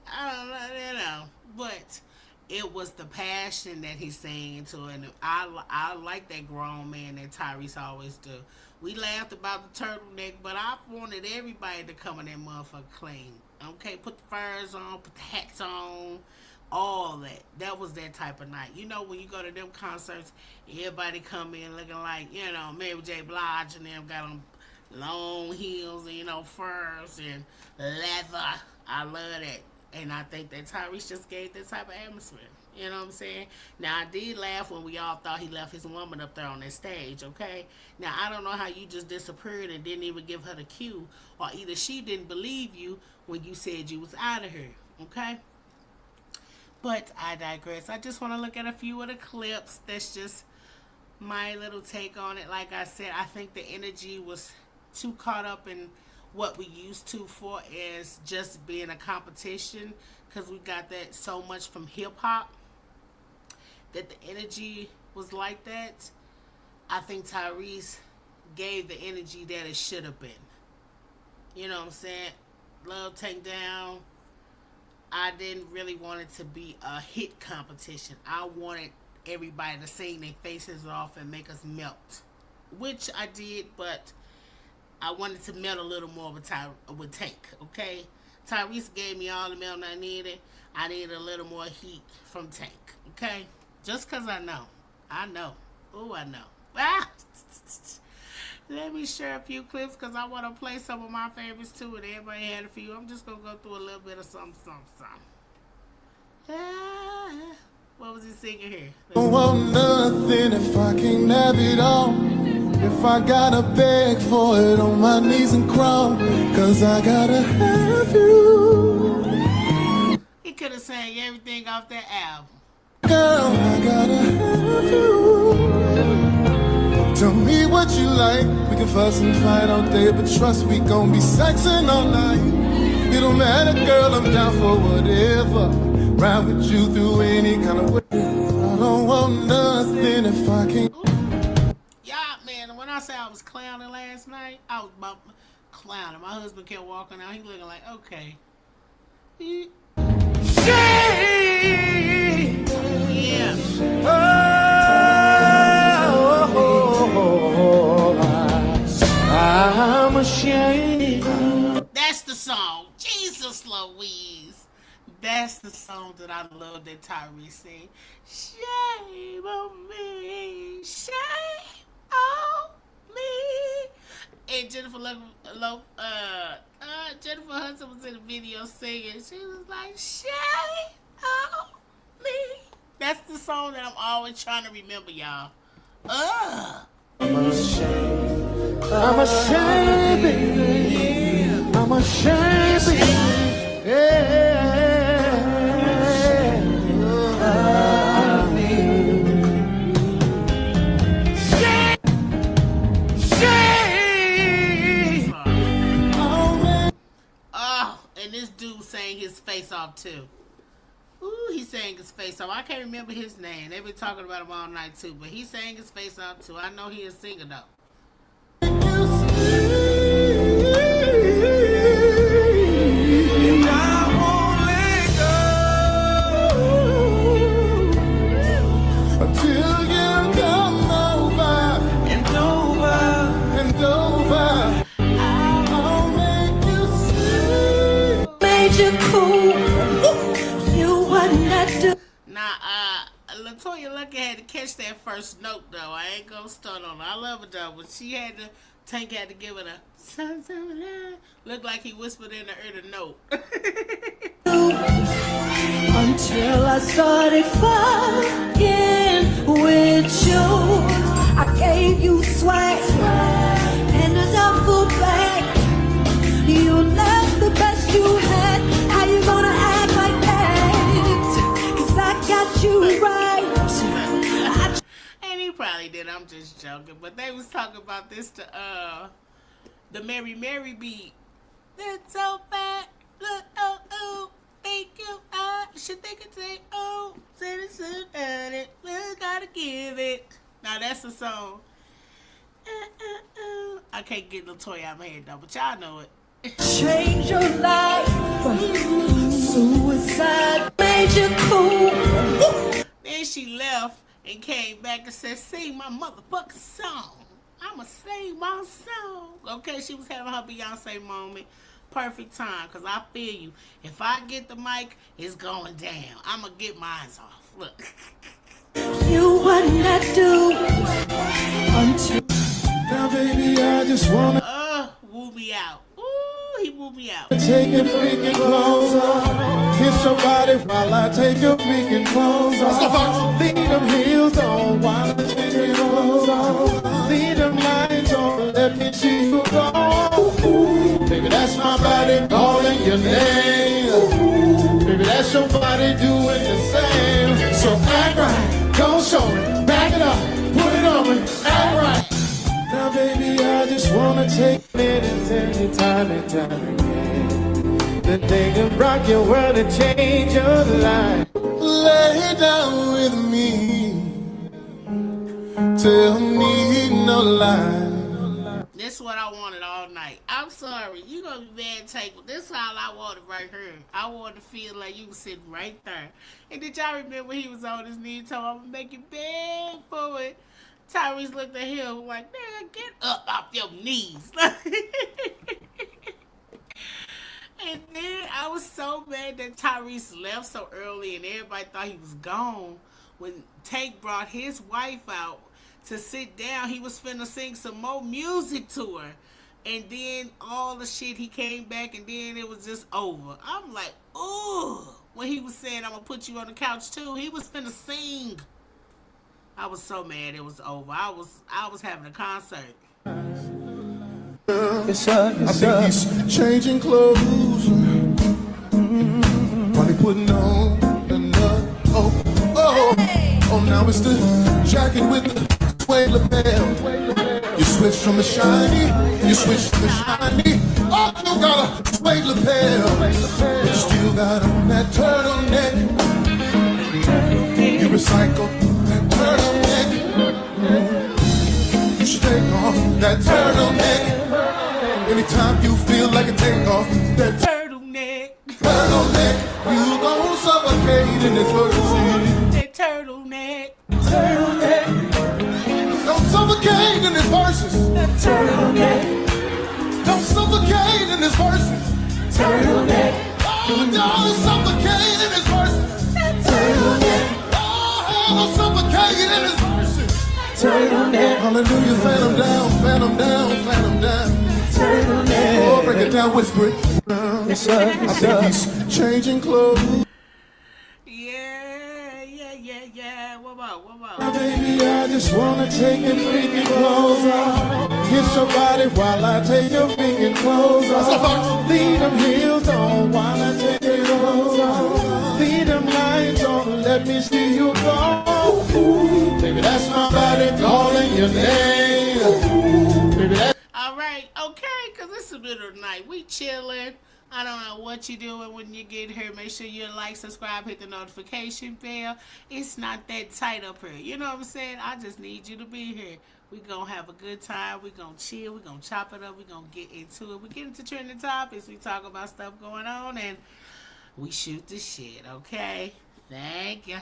I don't know, you know. But it was the passion that he sang into it. And I like that grown man that Tyrese always do. We laughed about the turtleneck, but I wanted everybody to come in that motherfucker clean. Okay, put the furs on, put the hats on, all that. That was that type of night. You know, when you go to them concerts, everybody come in looking like, you know, Mary J. Blige and them got on long heels and, you know, furs and leather. I love that. And I think that Tyrese just gave that type of atmosphere. You know what I'm saying? Now, I did laugh when we all thought he left his woman up there on that stage, okay? Now, I don't know how you just disappeared and didn't even give her the cue, or either she didn't believe you when you said you was out of here, okay? But I digress. I just want to look at a few of the clips. That's just my little take on it. Like I said, I think the energy was too caught up in what we used to for as just being a competition, because we got that so much from hip-hop, that the energy was like that. I think Tyrese gave the energy that it should have been. You know what I'm saying? Love Tank Down. I didn't really want it to be a hit competition. I wanted everybody to sing their faces off and make us melt, which I did, but I wanted to melt a little more with Tank, okay? Tyrese gave me all the melt I needed. I needed a little more heat from Tank, okay? Just because I know. I know. Oh, I know. Ah! Let me share a few clips because I want to play some of my favorites too, and everybody had a few. I'm just going to go through a little bit of something. Ah, what was he singing here? Don't want nothing if I can't have it all. If I gotta beg for it on my knees and crawl, cause I gotta have you. He could have sang everything off that album. Girl, I gotta have you. Tell me what you like. We can fuss and fight all day, but trust we gon' be sexing all night. It don't matter, girl, I'm down for whatever. Ride with you through any kind of way. I don't want nothing if I can't. When I say I was clowning last night, I was about clowning. My husband kept walking out. He looking like, okay. Yeah. I'm ashamed. That's the song. Jesus Louise. That's the song that I love that Tyrese sing. Shame on me. Shame on me. And Jennifer Hudson was in the video singing. She was like, shame on me. That's the song that I'm always trying to remember, y'all. I'm ashamed. I'm ashamed, baby. Yeah. I'm ashamed, baby. Yeah. dude sang his face off too. Ooh, he sang his face off. I can't remember his name. They've been talking about him all night too, but he sang his face off too. I know he is a singer though. And I won't let go until you come over and over and over. I'll make you see. Made you cool. You wouldn't have to. Now, Latoya Lucky had to catch that first note though. I ain't gonna stun on her. I love her though, but she had to. Tank had to give it a looked like he whispered in the note. Until I started fucking with you, I gave you swag and a duffel bag. You left the best you had. How you gonna act like that? 'Cause I got you right. And he probably did. I'm just joking. But they was talking about this to the Mary Mary beat. That's so bad. Look, oh, oh, thank you. I should think it's a oh, said it soon, done it. We gotta give it. Now that's the song. I can't get Latoya out of my head though, but y'all know it. Change your life. Suicide made you cool. Then she left and came back and said, sing my motherfucking song. I'ma sing my song. Okay, she was having her Beyonce moment. Perfect time, because I feel you. If I get the mic, it's going down. I'ma get mine off. Look. You wouldn't have to until now, baby, I just wanna woo me out. Ooh, he woo me out. take your freaking clothes off. Kiss your body while I take your freaking clothes off. Leave them heels on while I take your clothes off. Leave them lines on, let me see you go. Baby, that's my body calling your name. Baby, that's your body doing the same. So act right, don't show it, back it up, put it on me, act right. Now, baby, I just wanna take minutes and time and time again. The thing that rock your world and change your life. Lay down with me. Tell me no lie. This is what I wanted all night. I'm sorry, you gonna be mad, Tank, but this is all I wanted right here. I wanted to feel like you was sitting right there. And did y'all remember he was on his knee and told him, I'm gonna make you beg for it? Tyrese looked at him like, man, get up off your knees. And then I was so mad that Tyrese left so early and everybody thought he was gone. When Tank brought his wife out to sit down, he was finna sing some more music to her. And then all the shit, he came back and then it was just over. I'm like, ooh. When he was saying, I'm gonna put you on the couch too, he was finna sing. I was so mad it was over. I was having a concert. Yes, sir. I think he's changing clothes. While he putting on another. Oh, now it's the jacket with the suede lapel. You switch from the shiny, you switch to the shiny. Oh, you got a suede lapel. You still got on that turtleneck. You recycle that turtleneck. You should take off that turtleneck. Anytime you feel like a takeoff, that turtleneck, you gon' suffocate in this verse. That turtleneck. Don't suffocate in this verses. That turtleneck. Don't suffocate in this verses. Turtleneck. Oh, don't suffocate in this verses. That turtleneck. Oh, don't suffocate in this verses. Turtleneck. Hallelujah, fan them down, fan them down, fan them down. Oh, break it down, whisper it. Yes, sir. I think he's changing clothes. Yeah. What about? Baby, I just wanna take your freaking clothes off. Kiss your body while I take your freaking clothes off. Leave them heels on while I take your clothes off. Leave them lines on, let me see you go. Baby, that's my body calling your name. Baby, that's All right, okay, because it's the middle of the night. We chilling. I don't know what you're doing when you get here. Make sure you like, subscribe, hit the notification bell. It's not that tight up here. You know what I'm saying? I just need you to be here. We're going to have a good time. We're going to chill. We're going to chop it up. We're going to get into it. We get into trending topics. We talk about stuff going on, and we shoot the shit, okay? Thank you.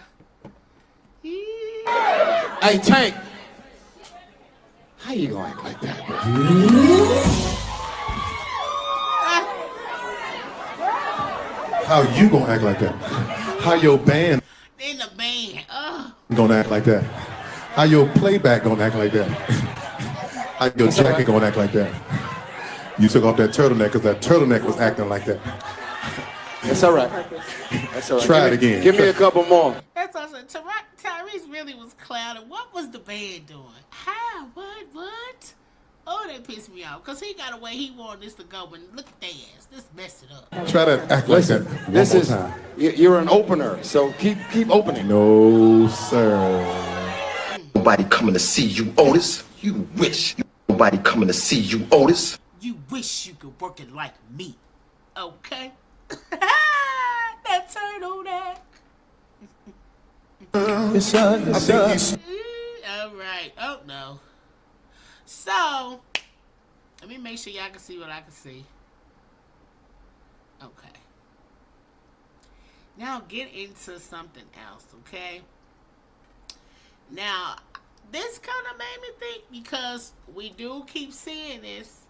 Yeah. Hey, Tank. How you gonna act like that, bro? How you gonna act like that? How your band In the band. gonna act like that? How your playback gonna act like that? How your jacket gonna act like that? You took off that turtleneck because that turtleneck was acting like that. That's all right. That's all right. Try it again. Give me a couple more. That's awesome. Tyrese really was clouded. What was the band doing? How? What? Oh, that pissed me off. Because he got away. He wanted this to go, but look at their ass. Just messed it up. Try to act like that one This more is time. you're an opener, so keep opening. No, sir. Nobody coming to see you, Otis. You wish. Nobody coming to see you, Otis. You wish you could work it like me. Okay? That turtleneck. Yes, sir. All right. Oh, no. So, let me make sure y'all can see what I can see. Okay. Now get into something else, okay? Now, this kind of made me think because we do keep seeing this.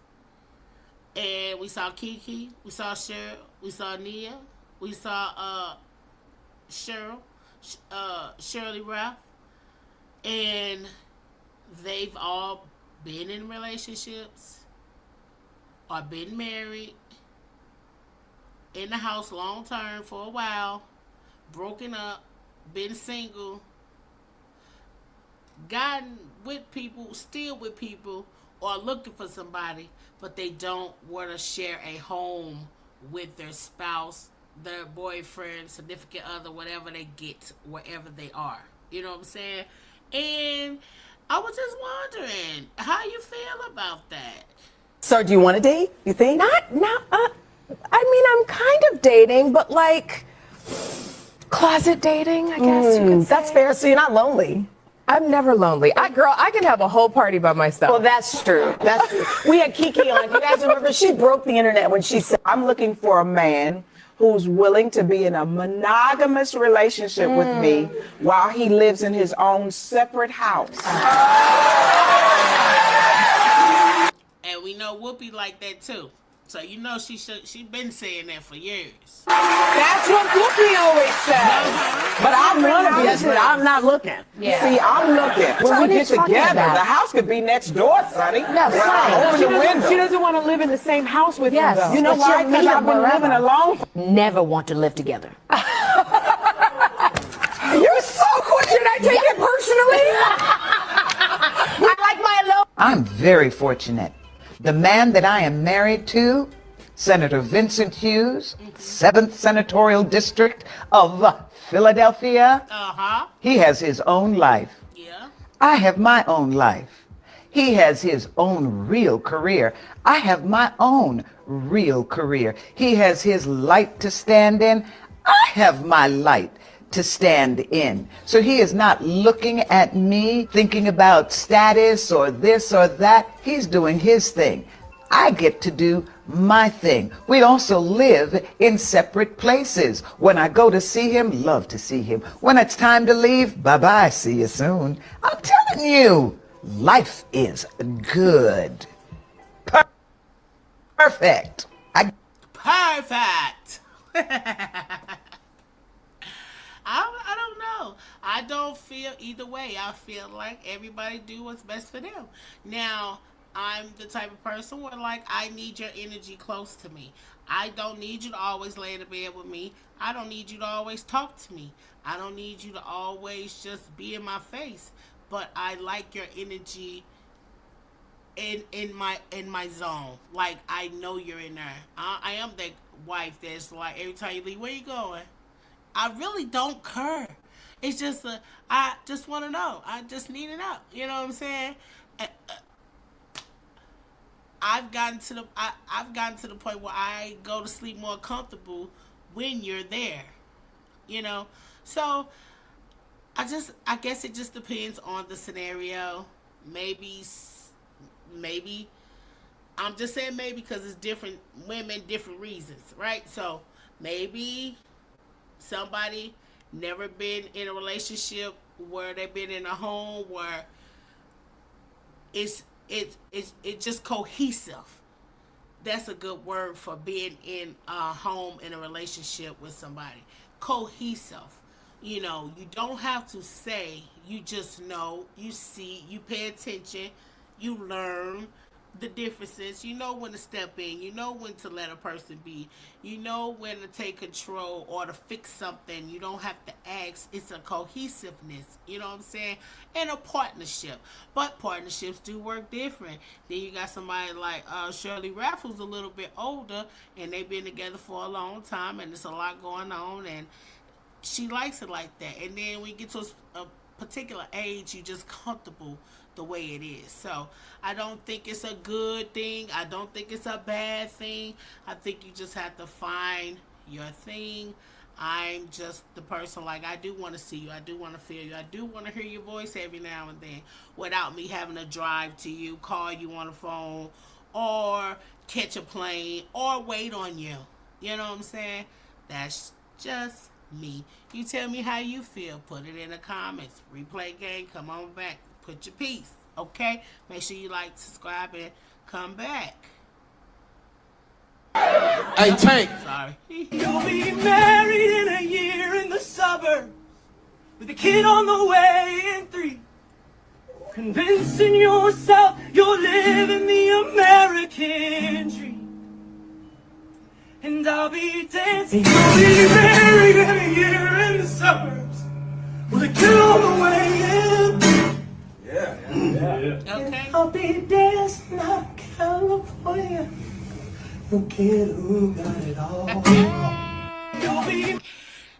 And we saw Kiki, we saw Cheryl, we saw Nia, we saw Shirley Ralph, and they've all been in relationships or been married, in the house long term for a while, broken up, been single, gotten with people, still with people, or looking for somebody, but they don't want to share a home with their spouse, their boyfriend, significant other, whatever they get, wherever they are. You know what I'm saying? And I was just wondering how you feel about that. So do you want to date, you think? I mean, I'm kind of dating, but like closet dating, I guess you could say. That's fair, so you're not lonely. I'm never lonely. I can have a whole party by myself. Well, that's true. That's true. We had Kiki on. You guys remember? She broke the internet when she said, I'm looking for a man who's willing to be in a monogamous relationship with me while he lives in his own separate house. And we know Whoopi like that too. So you know she been saying that for years. That's what Whoopi always says. But I want to be. I'm not looking. Yeah. See, I'm looking. When we get together, the house could be next door, Sonny. No, Open the window. she doesn't want to live in the same house with Yes. you, though. You know why? Because I've been living alone. Never want to live together. You're so quick. Should I take it personally? I like my alone. I'm very fortunate. The man that I am married to, Senator Vincent Hughes, 7th Senatorial District of Philadelphia, he has his own life. Yeah. I have my own life. He has his own real career. I have my own real career. He has his light to stand in. I have my light to stand in. So he is not looking at me thinking about status or this or that. He's doing his thing. I get to do my thing. We also live in separate places. When I go to see him, love to see him. When it's time to leave, bye-bye, see you soon. I'm telling you, life is good. Perfect. Perfect. I don't know. I don't feel either way. I feel like everybody do what's best for them. Now, I'm the type of person where, like, I need your energy close to me. I don't need you to always lay in the bed with me. I don't need you to always talk to me. I don't need you to always just be in my face. But I like your energy in my zone. Like, I know you're in there. I am that wife that's like, every time you leave, where you going? I really don't care. It's just I just want to know. I just need to know. You know what I'm saying? I've gotten to the I've gotten to the point where I go to sleep more comfortable when you're there. You know, so I guess it just depends on the scenario. Maybe maybe I'm just saying maybe because it's different women, different reasons, right? So maybe somebody never been in a relationship where they've been in a home where it's just cohesive. That's a good word for being in a home in a relationship with somebody. Cohesive. You know, you don't have to say, you just know, you see, you pay attention, you learn the differences. You know when to step in, you know when to let a person be, you know when to take control or to fix something. You don't have to ask. It's a cohesiveness, you know what I'm saying? And a partnership. But partnerships do work different. Then you got somebody like Shirley Raff, who's a little bit older, and they've been together for a long time, and there's a lot going on, and she likes it like that. And then when you get to a particular age, you're just comfortable the way it is. So I don't think it's a good thing. I don't think it's a bad thing. I think you just have to find your thing. I'm just the person, like, I do want to see you. I do want to feel you. I do want to hear your voice every now and then without me having to drive to you, call you on the phone, or catch a plane, or wait on you. You know what I'm saying? That's just me. You tell me how you feel. Put it in the comments. Replay game. Come on back. Put your piece. Okay? Make sure you like, subscribe, and come back. Hey, Tank. Sorry. You'll be married in a year in the suburbs with a kid on the way in 3. Convincing yourself you're living the American dream. And I'll be dancing. You'll be married in a year in the suburbs with a kid on the way in 3. Yeah. Okay. I'll be dancing out California. The kid who got it all.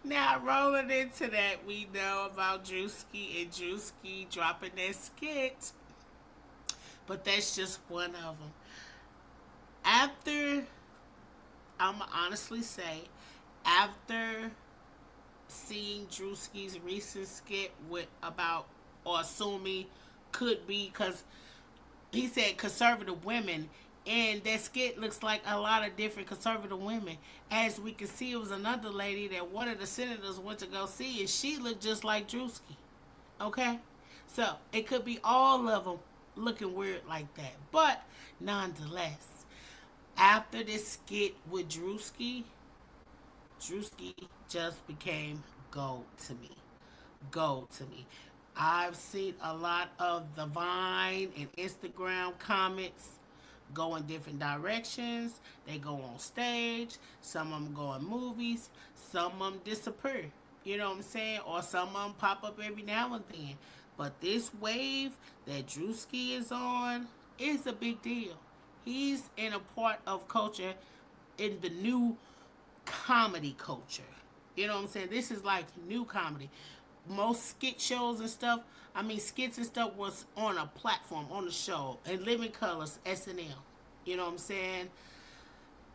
Now, rolling into that, we know about Druski and Druski dropping that skit. But that's just one of them. After, I'm going to honestly say, after seeing Druski's recent skit with about, or assuming could be, because he said conservative women, and that skit looks like a lot of different conservative women. As we can see, it was another lady that one of the senators went to go see, and she looked just like Druski. Okay? So, it could be all of them looking weird like that. But, nonetheless, after this skit with Druski just became gold to me. Gold to me. I've seen a lot of the Vine and Instagram comments go in different directions. They go on stage. Some of them go in movies. Some of them disappear. You know what I'm saying? Or some of them pop up every now and then. But this wave that Druski is on is a big deal. He's in a part of culture, in the new comedy culture. You know what I'm saying? This is like new comedy. Most skit shows and stuff, skits and stuff was on a platform, on the show. In Living Colors, SNL. You know what I'm saying?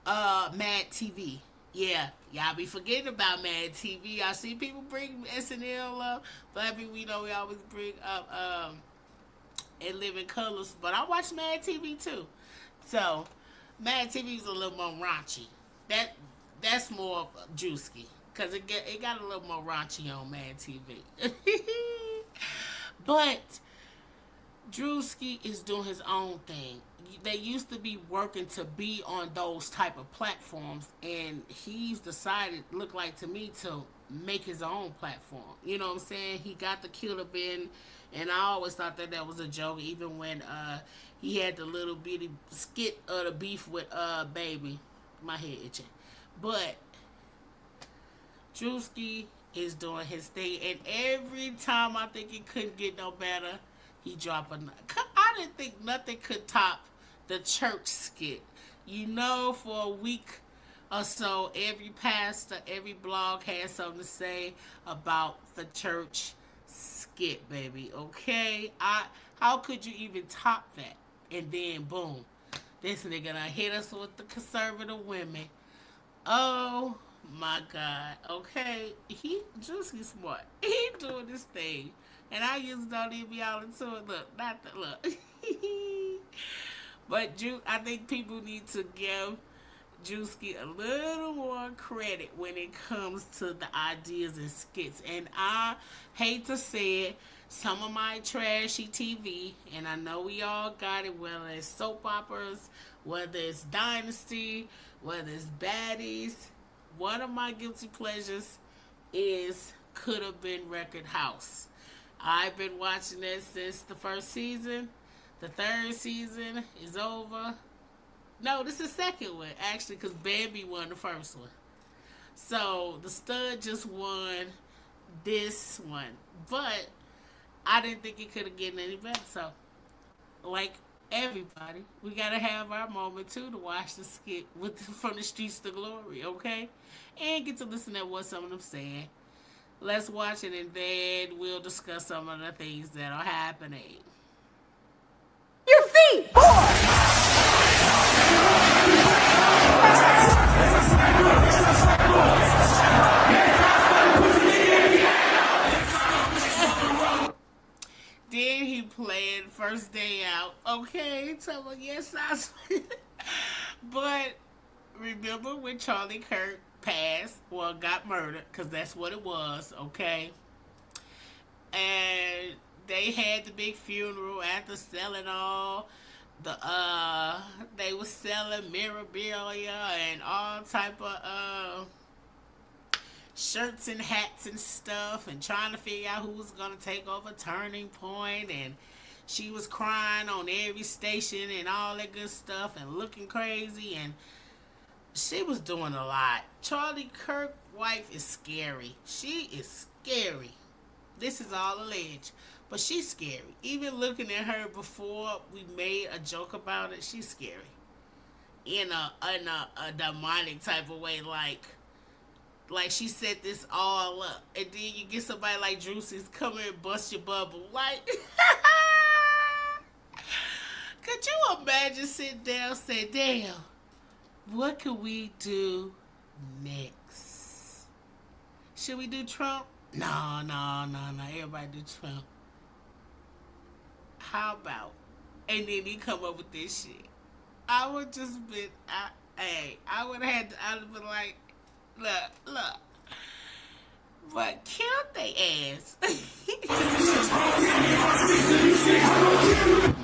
Mad TV. Yeah, y'all be forgetting about Mad TV. I see people bring SNL up, but we know we always bring up In Living Colors. But I watch Mad TV too. So, Mad TV is a little more raunchy. That's more Druski. Because it got a little more raunchy on Mad TV. But Druski is doing his own thing. They used to be working to be on those type of platforms, and he's decided, look like to me, to make his own platform. You know what I'm saying? He got the Killer Bin, and I always thought that was a joke, even when he had the little bitty skit of the beef with Baby. My head itching. But Druski is doing his thing, and every time I think it couldn't get no better, he dropped I didn't think nothing could top the church skit. You know, for a week or so, every pastor, every blog had something to say about the church skit, baby. Okay? How could you even top that? And then, boom, This nigga done hit us with the conservative women. Oh my God. Okay. Druski smart. He doing this thing. And I just don't even be all into it. Look, not the look. But I think people need to give Druski a little more credit when it comes to the ideas and skits. And I hate to say it, some of my trashy TV, and I know we all got it, whether it's soap operas, whether it's Dynasty, whether it's Baddies, one of my guilty pleasures is Could Have Been Record House. I've been watching it since the first season. The third season is over. No, this is the second one, actually, because Bambi won the first one. So, the stud just won this one. But I didn't think it could have gotten any better. So, like everybody, we got to have our moment, too, to watch the skit From the Streets to Glory, okay? And get to listen to what some of them saying. Let's watch it, and then we'll discuss some of the things that are happening. Your feet, boy! Then he played First Day Out. Okay, tell me, yes, but remember when Charlie Kirk passed, well, got murdered, because that's what it was, okay? And they had the big funeral after selling all they were selling memorabilia and all type of shirts and hats and stuff, and trying to figure out who was gonna take over Turning Point, and she was crying on every station and all that good stuff and looking crazy, and she was doing a lot. Charlie Kirk's wife is scary. She is scary. This is all alleged. But she's scary. Even looking at her before we made a joke about it, she's scary. In a demonic type of way, like she set this all up. And then you get somebody like Druski's come here and bust your bubble. Like, could you imagine sitting down and say, damn, what could we do next? Should we do Trump? No. Everybody do Trump. How about? And then he come up with this shit. I would just been, I would have been like, look. But killed they ass.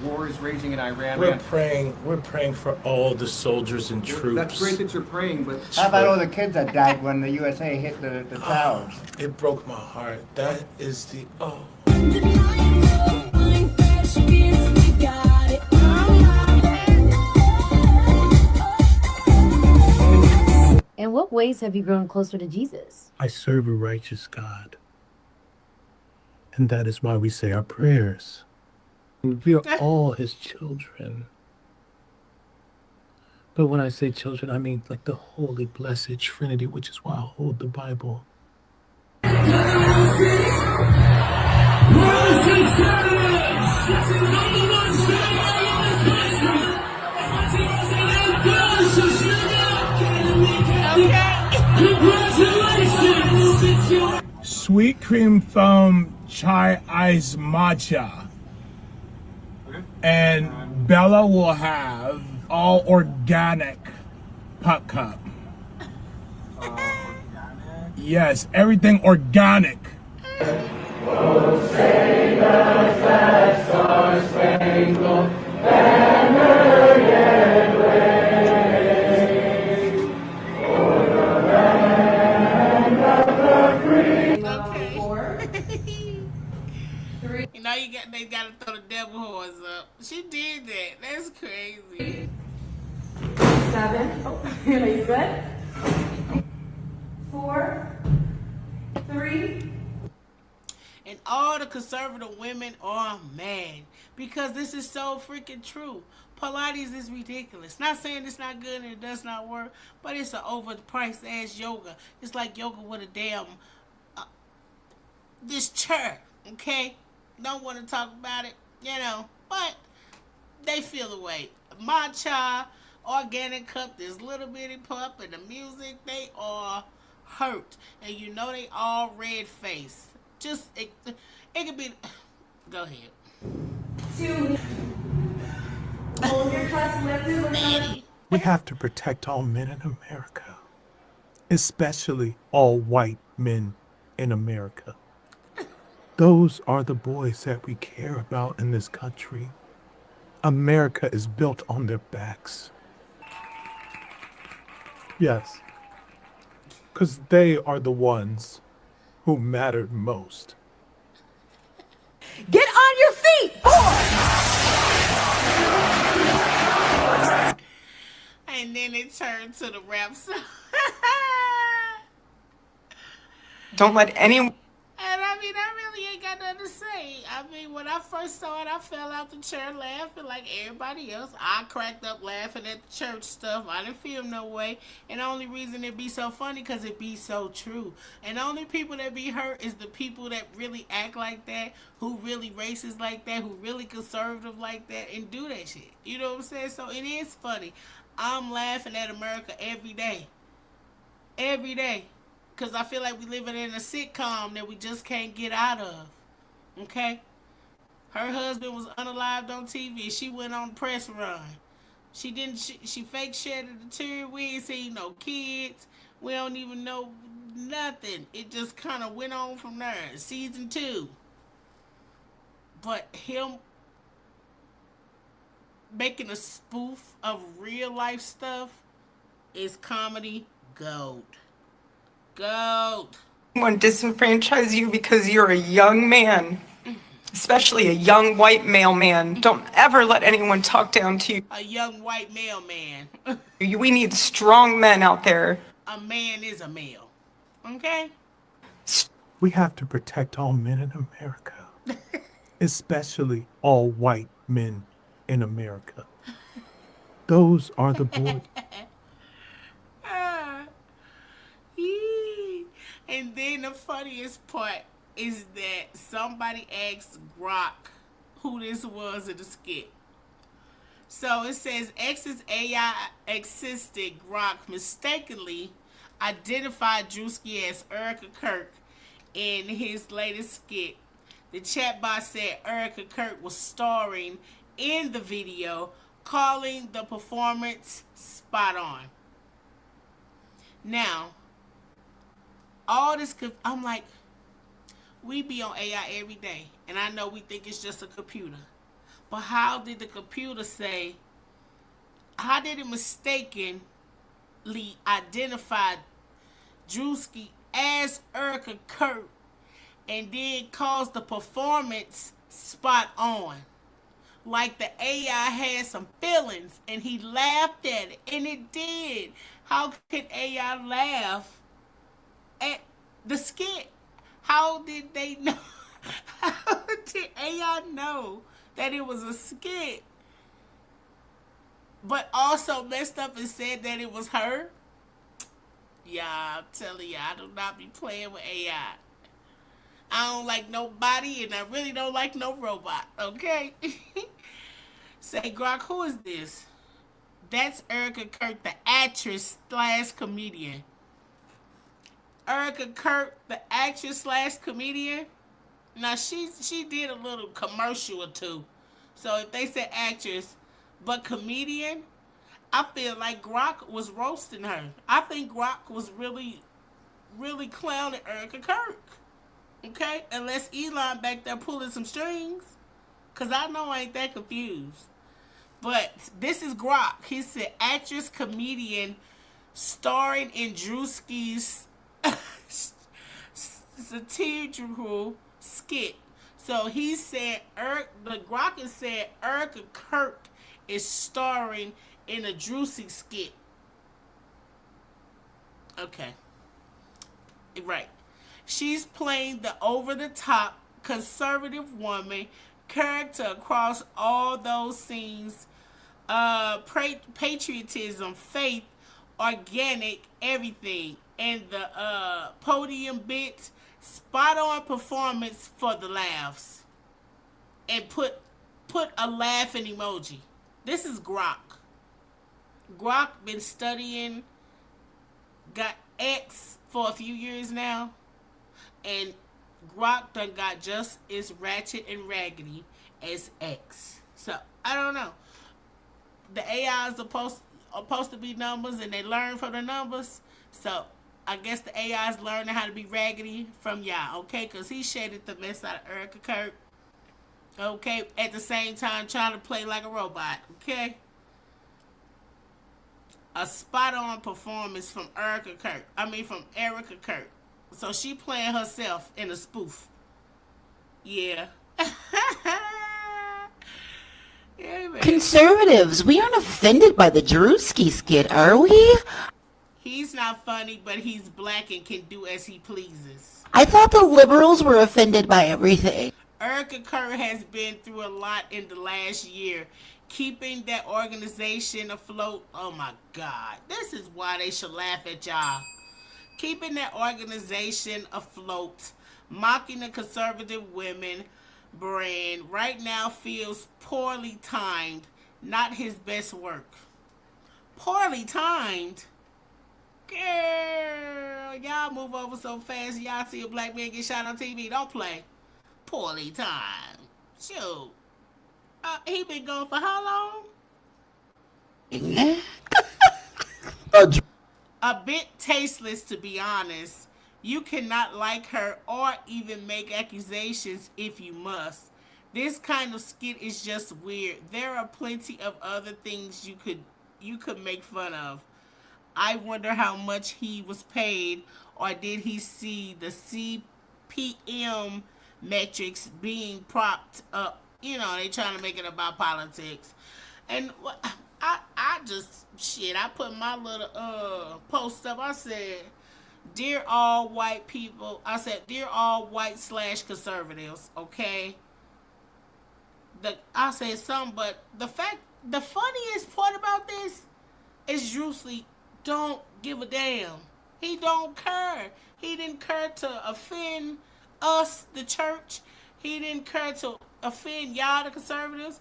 War is raging in Iran. We're praying for all the soldiers and troops. That's great that you're praying, but how about all the kids that died when the USA hit the towers? It broke my heart. That is the In what ways have you grown closer to Jesus? I serve a righteous God. And that is why we say our prayers. And we are all his children. But when I say children, I mean like the holy, blessed Trinity, which is why I hold the Bible. Sweet cream foam chai ice matcha. And Bella will have all organic puck cup. Yes, everything organic. They gotta throw the devil horse up. She did that. That's crazy. 7. Oh, are you good? 4, 3. And all the conservative women are mad because this is so freaking true. Pilates is ridiculous. Not saying it's not good and it does not work, but it's an overpriced ass yoga. It's like yoga with a damn this chair. Okay. Don't want to talk about it, but they feel away. matcha, organic cup, this little bitty pup, and the music, they are hurt. And you know they all red face. Just, it could be, go ahead. We have to protect all men in America, especially all white men in America. Those are the boys that we care about in this country. America is built on their backs. Yes, because they are the ones who mattered most. Get on your feet, boy! And then it turned to the rap song. Don't let anyone. And I mean, I really ain't got nothing to say. I mean, when I first saw it, I fell out the chair laughing like everybody else. I cracked up laughing at the church stuff. I didn't feel no way. And the only reason it be so funny because it be so true. And the only people that be hurt is the people that really act like that, who really racist like that, who really conservative like that, and do that shit. You know what I'm saying? So it is funny. I'm laughing at America every day. Every day. Because I feel like we living in a sitcom that we just can't get out of. Okay? Her husband was unalived on TV. She went on the press run. She fake shedded the tear. We ain't seen no kids. We don't even know nothing. It just kind of went on from there. Season 2. But him making a spoof of real life stuff is comedy gold. Gold. Anyone disenfranchise you because you're a young man, especially a young white male man. Don't ever let anyone talk down to you. A young white male man. We need strong men out there. A man is a male. Okay? We have to protect all men in America, especially all white men in America. Those are the boys. And then the funniest part is that somebody asked Grok who this was in the skit. So it says X's AI assistant Grok mistakenly identified Druski as Erika Kirk in his latest skit. The chatbot said Erika Kirk was starring in the video, calling the performance spot on. Now, all this, I'm like, we be on AI every day, and I know we think it's just a computer. But how did the computer say, how did it mistakenly identify Druski as Erika Kirk and then cause the performance spot on? Like the AI had some feelings and he laughed at it, and it did. How could AI laugh at the skit? How did they know? How did AI know that it was a skit, but also messed up and said that it was her? Yeah, I'm telling you, I do not be playing with AI. I don't like nobody, and I really don't like no robot, okay? Say, Grok, who is this? That's Erika Kirk, the actress / comedian. Erika Kirk, the actress / comedian. Now, she did a little commercial or two. So if they said actress, but comedian, I feel like Grok was roasting her. I think Grok was really, really clowning Erika Kirk. Okay? Unless Elon back there pulling some strings. Because I know I ain't that confused. But this is Grok. He said actress, comedian, starring in Druski's satirical skit. So he said, the Grok has said Erika Kirk is starring in a Druski skit. Okay. Right. She's playing the over-the-top conservative woman character across all those scenes. Patriotism, faith, organic, everything. And the podium bits, spot on performance for the laughs. And put a laughing emoji. This is Grok. Grok been studying, got X for a few years now, and Grok done got just as ratchet and raggedy as X. So I don't know. The AIs are supposed to be numbers, and they learn from the numbers. So I guess the AIs learning how to be raggedy from y'all, okay? Because he shaded the mess out of Erika Kirk, okay? At the same time, trying to play like a robot, okay? A spot-on performance from Erika Kirk. So she playing herself in a spoof. Yeah. Yeah, man. Conservatives, we aren't offended by the Druski skit, are we? He's not funny, but he's black and can do as he pleases. I thought the liberals were offended by everything. Erika Kirk has been through a lot in the last year. Keeping that organization afloat. Oh my God. This is why they should laugh at y'all. Keeping that organization afloat. Mocking the conservative women brand right now feels poorly timed. Not his best work. Poorly timed? Girl, y'all move over so fast. Y'all see a black man get shot on TV. Don't play. Poorly timed. Shoot. He been gone for how long? A bit tasteless, to be honest. You cannot like her or even make accusations if you must. This kind of skit is just weird. There are plenty of other things you could make fun of. I wonder how much he was paid, or did he see the CPM metrics being propped up? You know, they trying to make it about politics. And I put my little post up. I said, dear all white people. I said, dear all white / conservatives, okay? I said something, but the funniest part about this is Druski don't give a damn. He don't care. He didn't care to offend us, the church. He didn't care to offend y'all, the conservatives.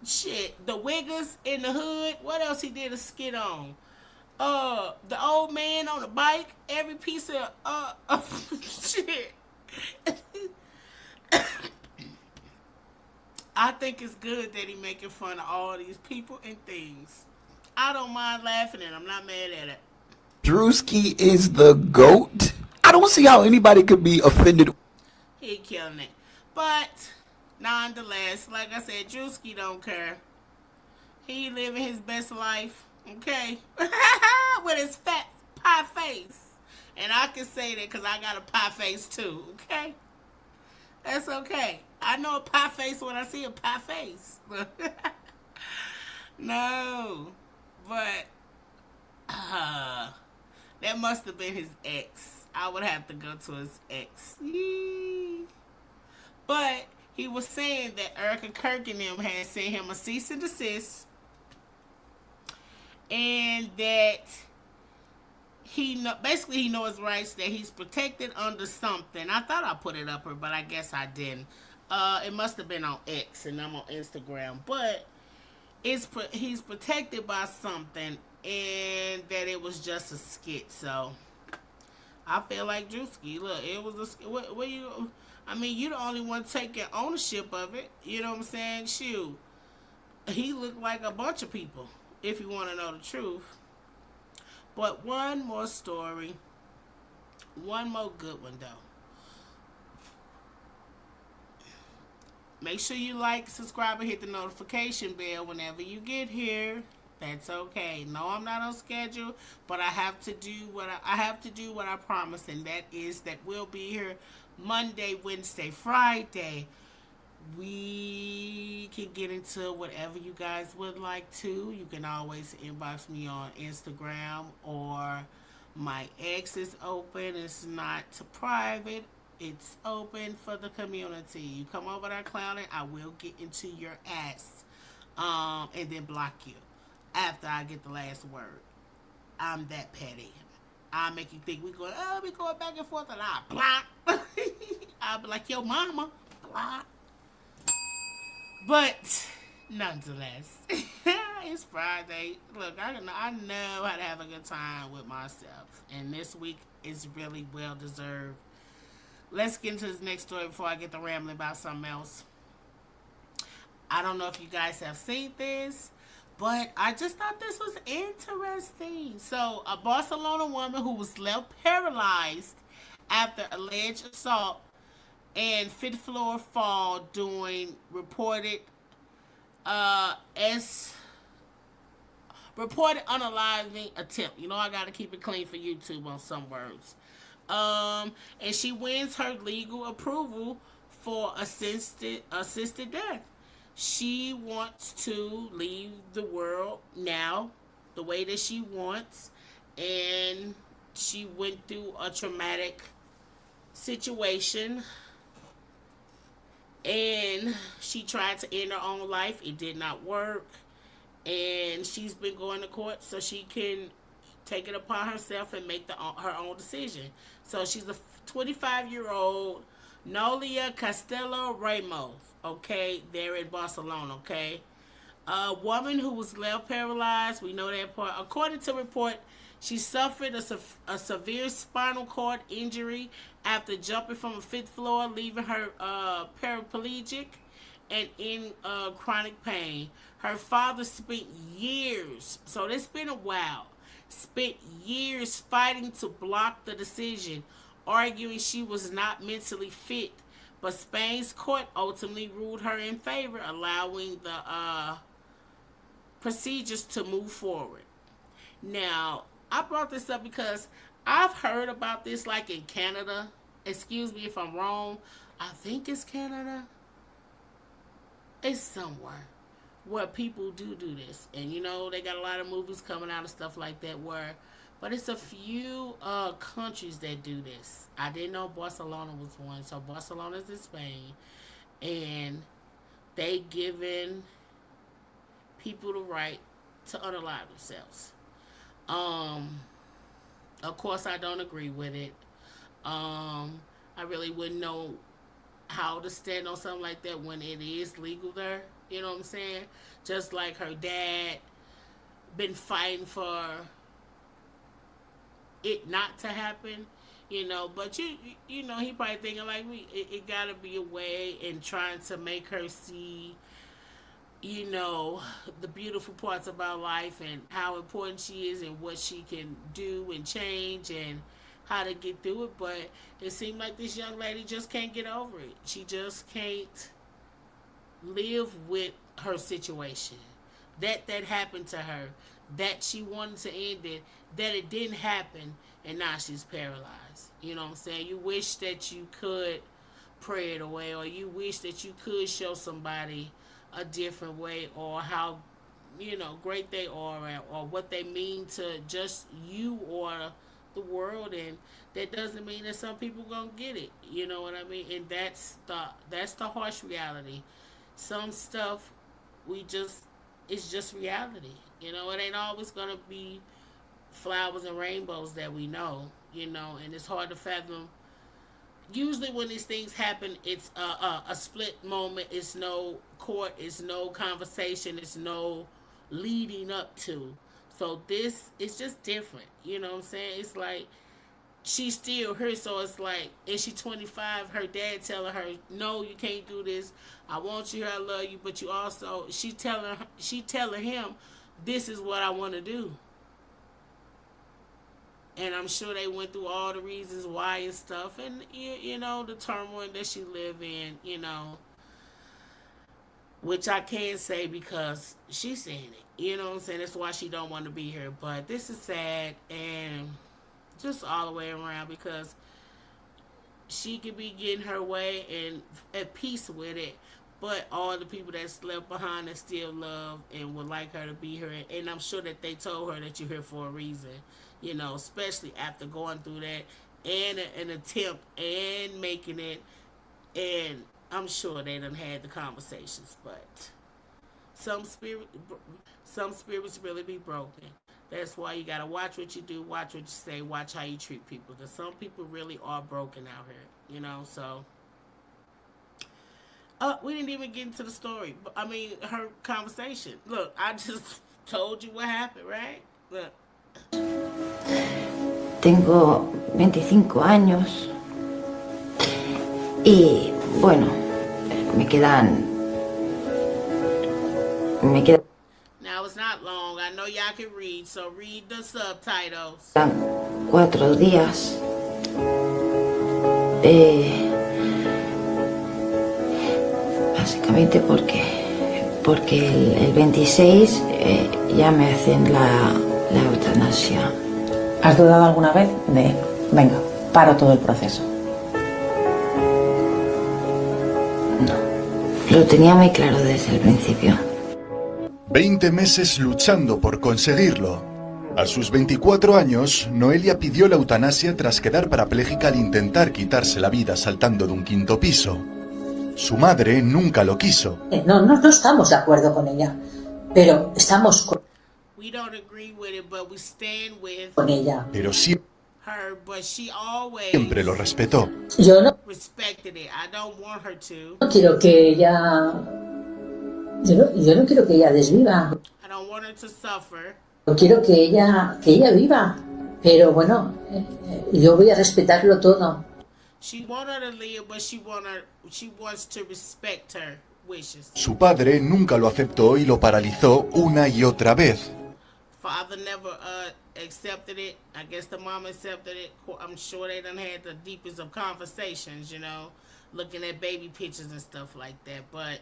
Shit, the wiggers in the hood. What else he did a skit on? The old man on the bike. Every piece of shit. I think it's good that he making fun of all these people and things. I don't mind laughing and I'm not mad at it. Druski is the GOAT. I don't see how anybody could be offended. He killing it. But nonetheless, like I said, Druski don't care. He living his best life, okay? With his fat pie face. And I can say that because I got a pie face too, okay? That's okay. I know a pie face when I see a pie face. No. But that must have been his ex. I would have to go to his ex. But he was saying that Erika Kirk and them had sent him a cease and desist, and that he knows his rights, that he's protected under something. I thought I put it up here, but I guess I didn't. It must have been on X, and I'm on Instagram. But he's protected by something, and that it was just a skit. So I feel like Druski. Look, it was a skit. What you? I mean, you the only one taking ownership of it. You know what I'm saying? Shoot, he looked like a bunch of people, if you want to know the truth. But one more story. One more good one, though. Make sure you like, subscribe, and hit the notification bell whenever you get here. That's okay. No, I'm not on schedule, but I have to do what I promised, and that is that we'll be here Monday, Wednesday, Friday. We can get into whatever you guys would like to. You can always inbox me on Instagram, or my X is open. It's not private. It's open for the community. You come over there clowning, I will get into your ass, and then block you after I get the last word. I'm that petty. I'll make you think we going back and forth, and I'll block. I'll be like, yo, mama, block. But Nonetheless, it's Friday. Look, I know how to have a good time with myself, and this week is really well deserved. Let's get into this next story before I get to rambling about something else. I don't know if you guys have seen this, but I just thought this was interesting. So, a Barcelona woman who was left paralyzed after alleged assault and fifth floor fall during reported unaliving attempt. You know I gotta keep it clean for YouTube on some words. And she wins her legal approval for assisted death. She wants to leave the world now the way that she wants, and she went through a traumatic situation, and she tried to end her own life. It did not work, and she's been going to court so she can take it upon herself and make her own decision. So she's a 25-year-old Noelia Castelo Ramos, okay, there in Barcelona, okay? A woman who was left paralyzed, we know that part. According to report, she suffered a severe spinal cord injury after jumping from a fifth floor, leaving her paraplegic and in chronic pain. Her father spent years, so it's been a while, spent years fighting to block the decision, arguing she was not mentally fit. But Spain's court ultimately ruled her in favor, allowing the procedures to move forward. Now, I brought this up because I've heard about this like in Canada. Excuse me if I'm wrong. I think it's Canada. It's somewhere where people do this. And, you know, they got a lot of movies coming out and stuff like that where... But it's a few countries that do this. I didn't know Barcelona was one. So Barcelona's in Spain. And they giving people the right to unalive themselves. Of course, I don't agree with it. I really wouldn't know how to stand on something like that when it is legal there. You know what I'm saying? Just like her dad been fighting for it not to happen, you know, but you know, he probably thinking like it gotta be a way and trying to make her see, you know, the beautiful parts about life and how important she is and what she can do and change and how to get through it. But it seemed like this young lady just can't get over it. She just can't live with her situation. That happened to her, that she wanted to end it, that it didn't happen, and now she's paralyzed. You know what I'm saying? You wish that you could pray it away, or you wish that you could show somebody a different way, or how, you know, great they are, or what they mean to just you or the world. And that doesn't mean that some people gonna get it. You know what I mean? And that's the harsh reality. Some stuff it's just reality. You know, it ain't always gonna be flowers and rainbows that we know, you know, and it's hard to fathom. Usually when these things happen, it's a split moment. It's no court, it's no conversation, it's no leading up to. So this is just different, you know what I'm saying? It's like she's still her, so it's like, and she's 25, her dad telling her, no, you can't do this, I want you here, I love you, but you also, she telling him, this is what I want to do. And I'm sure they went through all the reasons why and stuff, and you know, the turmoil that she live in, you know, which I can't say because she's saying it, you know what I'm saying? That's why she don't want to be here. But this is sad, and just all the way around, because she could be getting her way and at peace with it, but all the people that's left behind that still love and would like her to be here, and I'm sure that they told her that you're here for a reason, you know, especially after going through that and an attempt and making it, and I'm sure they done had the conversations. But some spirits really be broken. That's why you gotta watch what you do, watch what you say, watch how you treat people. Because some people really are broken out here, you know. So We didn't even get into the story. I mean, her conversation. Look, I just told you what happened, right? Look. Tengo 25 años y bueno, me quedan Now it's not long. I know y'all can read, so read the subtitles. 4 días. Básicamente porque el 26 ya me hacen la eutanasia. ¿Has dudado alguna vez de, venga, paro todo el proceso? Lo tenía muy claro desde el principio. 20 meses luchando por conseguirlo. A sus 24 años, Noelia pidió la eutanasia tras quedar parapléjica al intentar quitarse la vida saltando de un 5º piso. Su madre nunca lo quiso. No estamos de acuerdo con ella, pero estamos con ella. Pero siempre lo respetó. Yo no quiero que ella... Yo no quiero que ella desviva. Yo quiero que ella viva. Pero bueno, yo voy a respetarlo todo. Su padre nunca lo aceptó y lo paralizó una y otra vez. Father never accepted it. I guess the mom accepted it. I'm sure they done had the deepest of conversations, you know, looking at baby pictures and stuff like that. But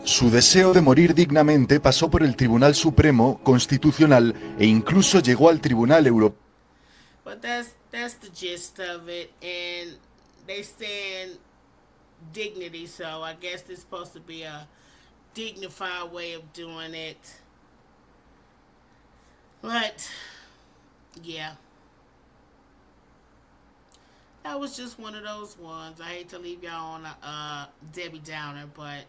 su deseo de morir dignamente pasó por el Tribunal Supremo Constitucional e incluso llegó al Tribunal Europeo. But that's the gist of it, and they saying dignity, so I guess it's supposed to be a dignified way of doing it. But yeah, that was just one of those ones. I hate to leave y'all on a Debbie Downer, but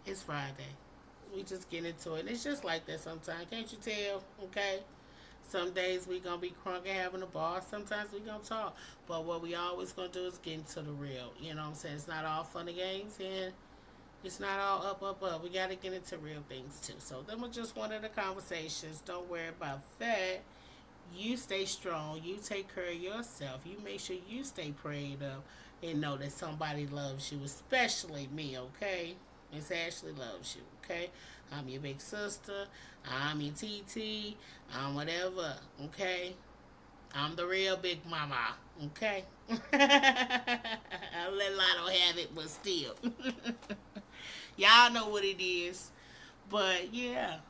it's Friday. We just get into it. It's just like that sometimes. Can't you tell? Okay? Some days we going to be crunk and having a ball. Sometimes we going to talk. But what we always going to do is get into the real. You know what I'm saying? It's not all fun and games. And it's not all up. We got to get into real things too. So them are just one of the conversations. Don't worry about that. You stay strong. You take care of yourself. You make sure you stay prayed up and know that somebody loves you, especially me, okay? Miss Ashley loves you, okay? I'm your big sister. I'm your TT. I'm whatever, okay? I'm the real big mama, okay? I'll let Latto have it, but still. Y'all know what it is. But, yeah.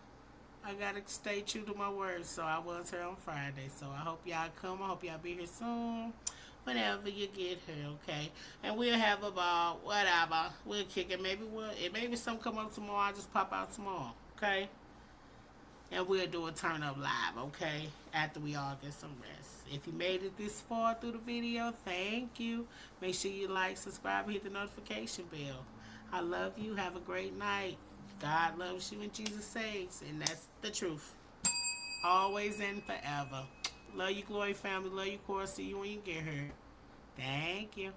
I got to stay true to my word. So, I was here on Friday. So, I hope y'all come. I hope y'all be here soon. Whenever you get here, okay? And we'll have a ball, whatever. We'll kick it. Maybe something come up tomorrow. I'll just pop out tomorrow, okay? And we'll do a turn up live, okay? After we all get some rest. If you made it this far through the video, thank you. Make sure you like, subscribe, and hit the notification bell. I love you. Have a great night. God loves you and Jesus saves. And that's the truth. Always and forever. Love you, Glory family. Love you, Cora. See you when you get here. Thank you.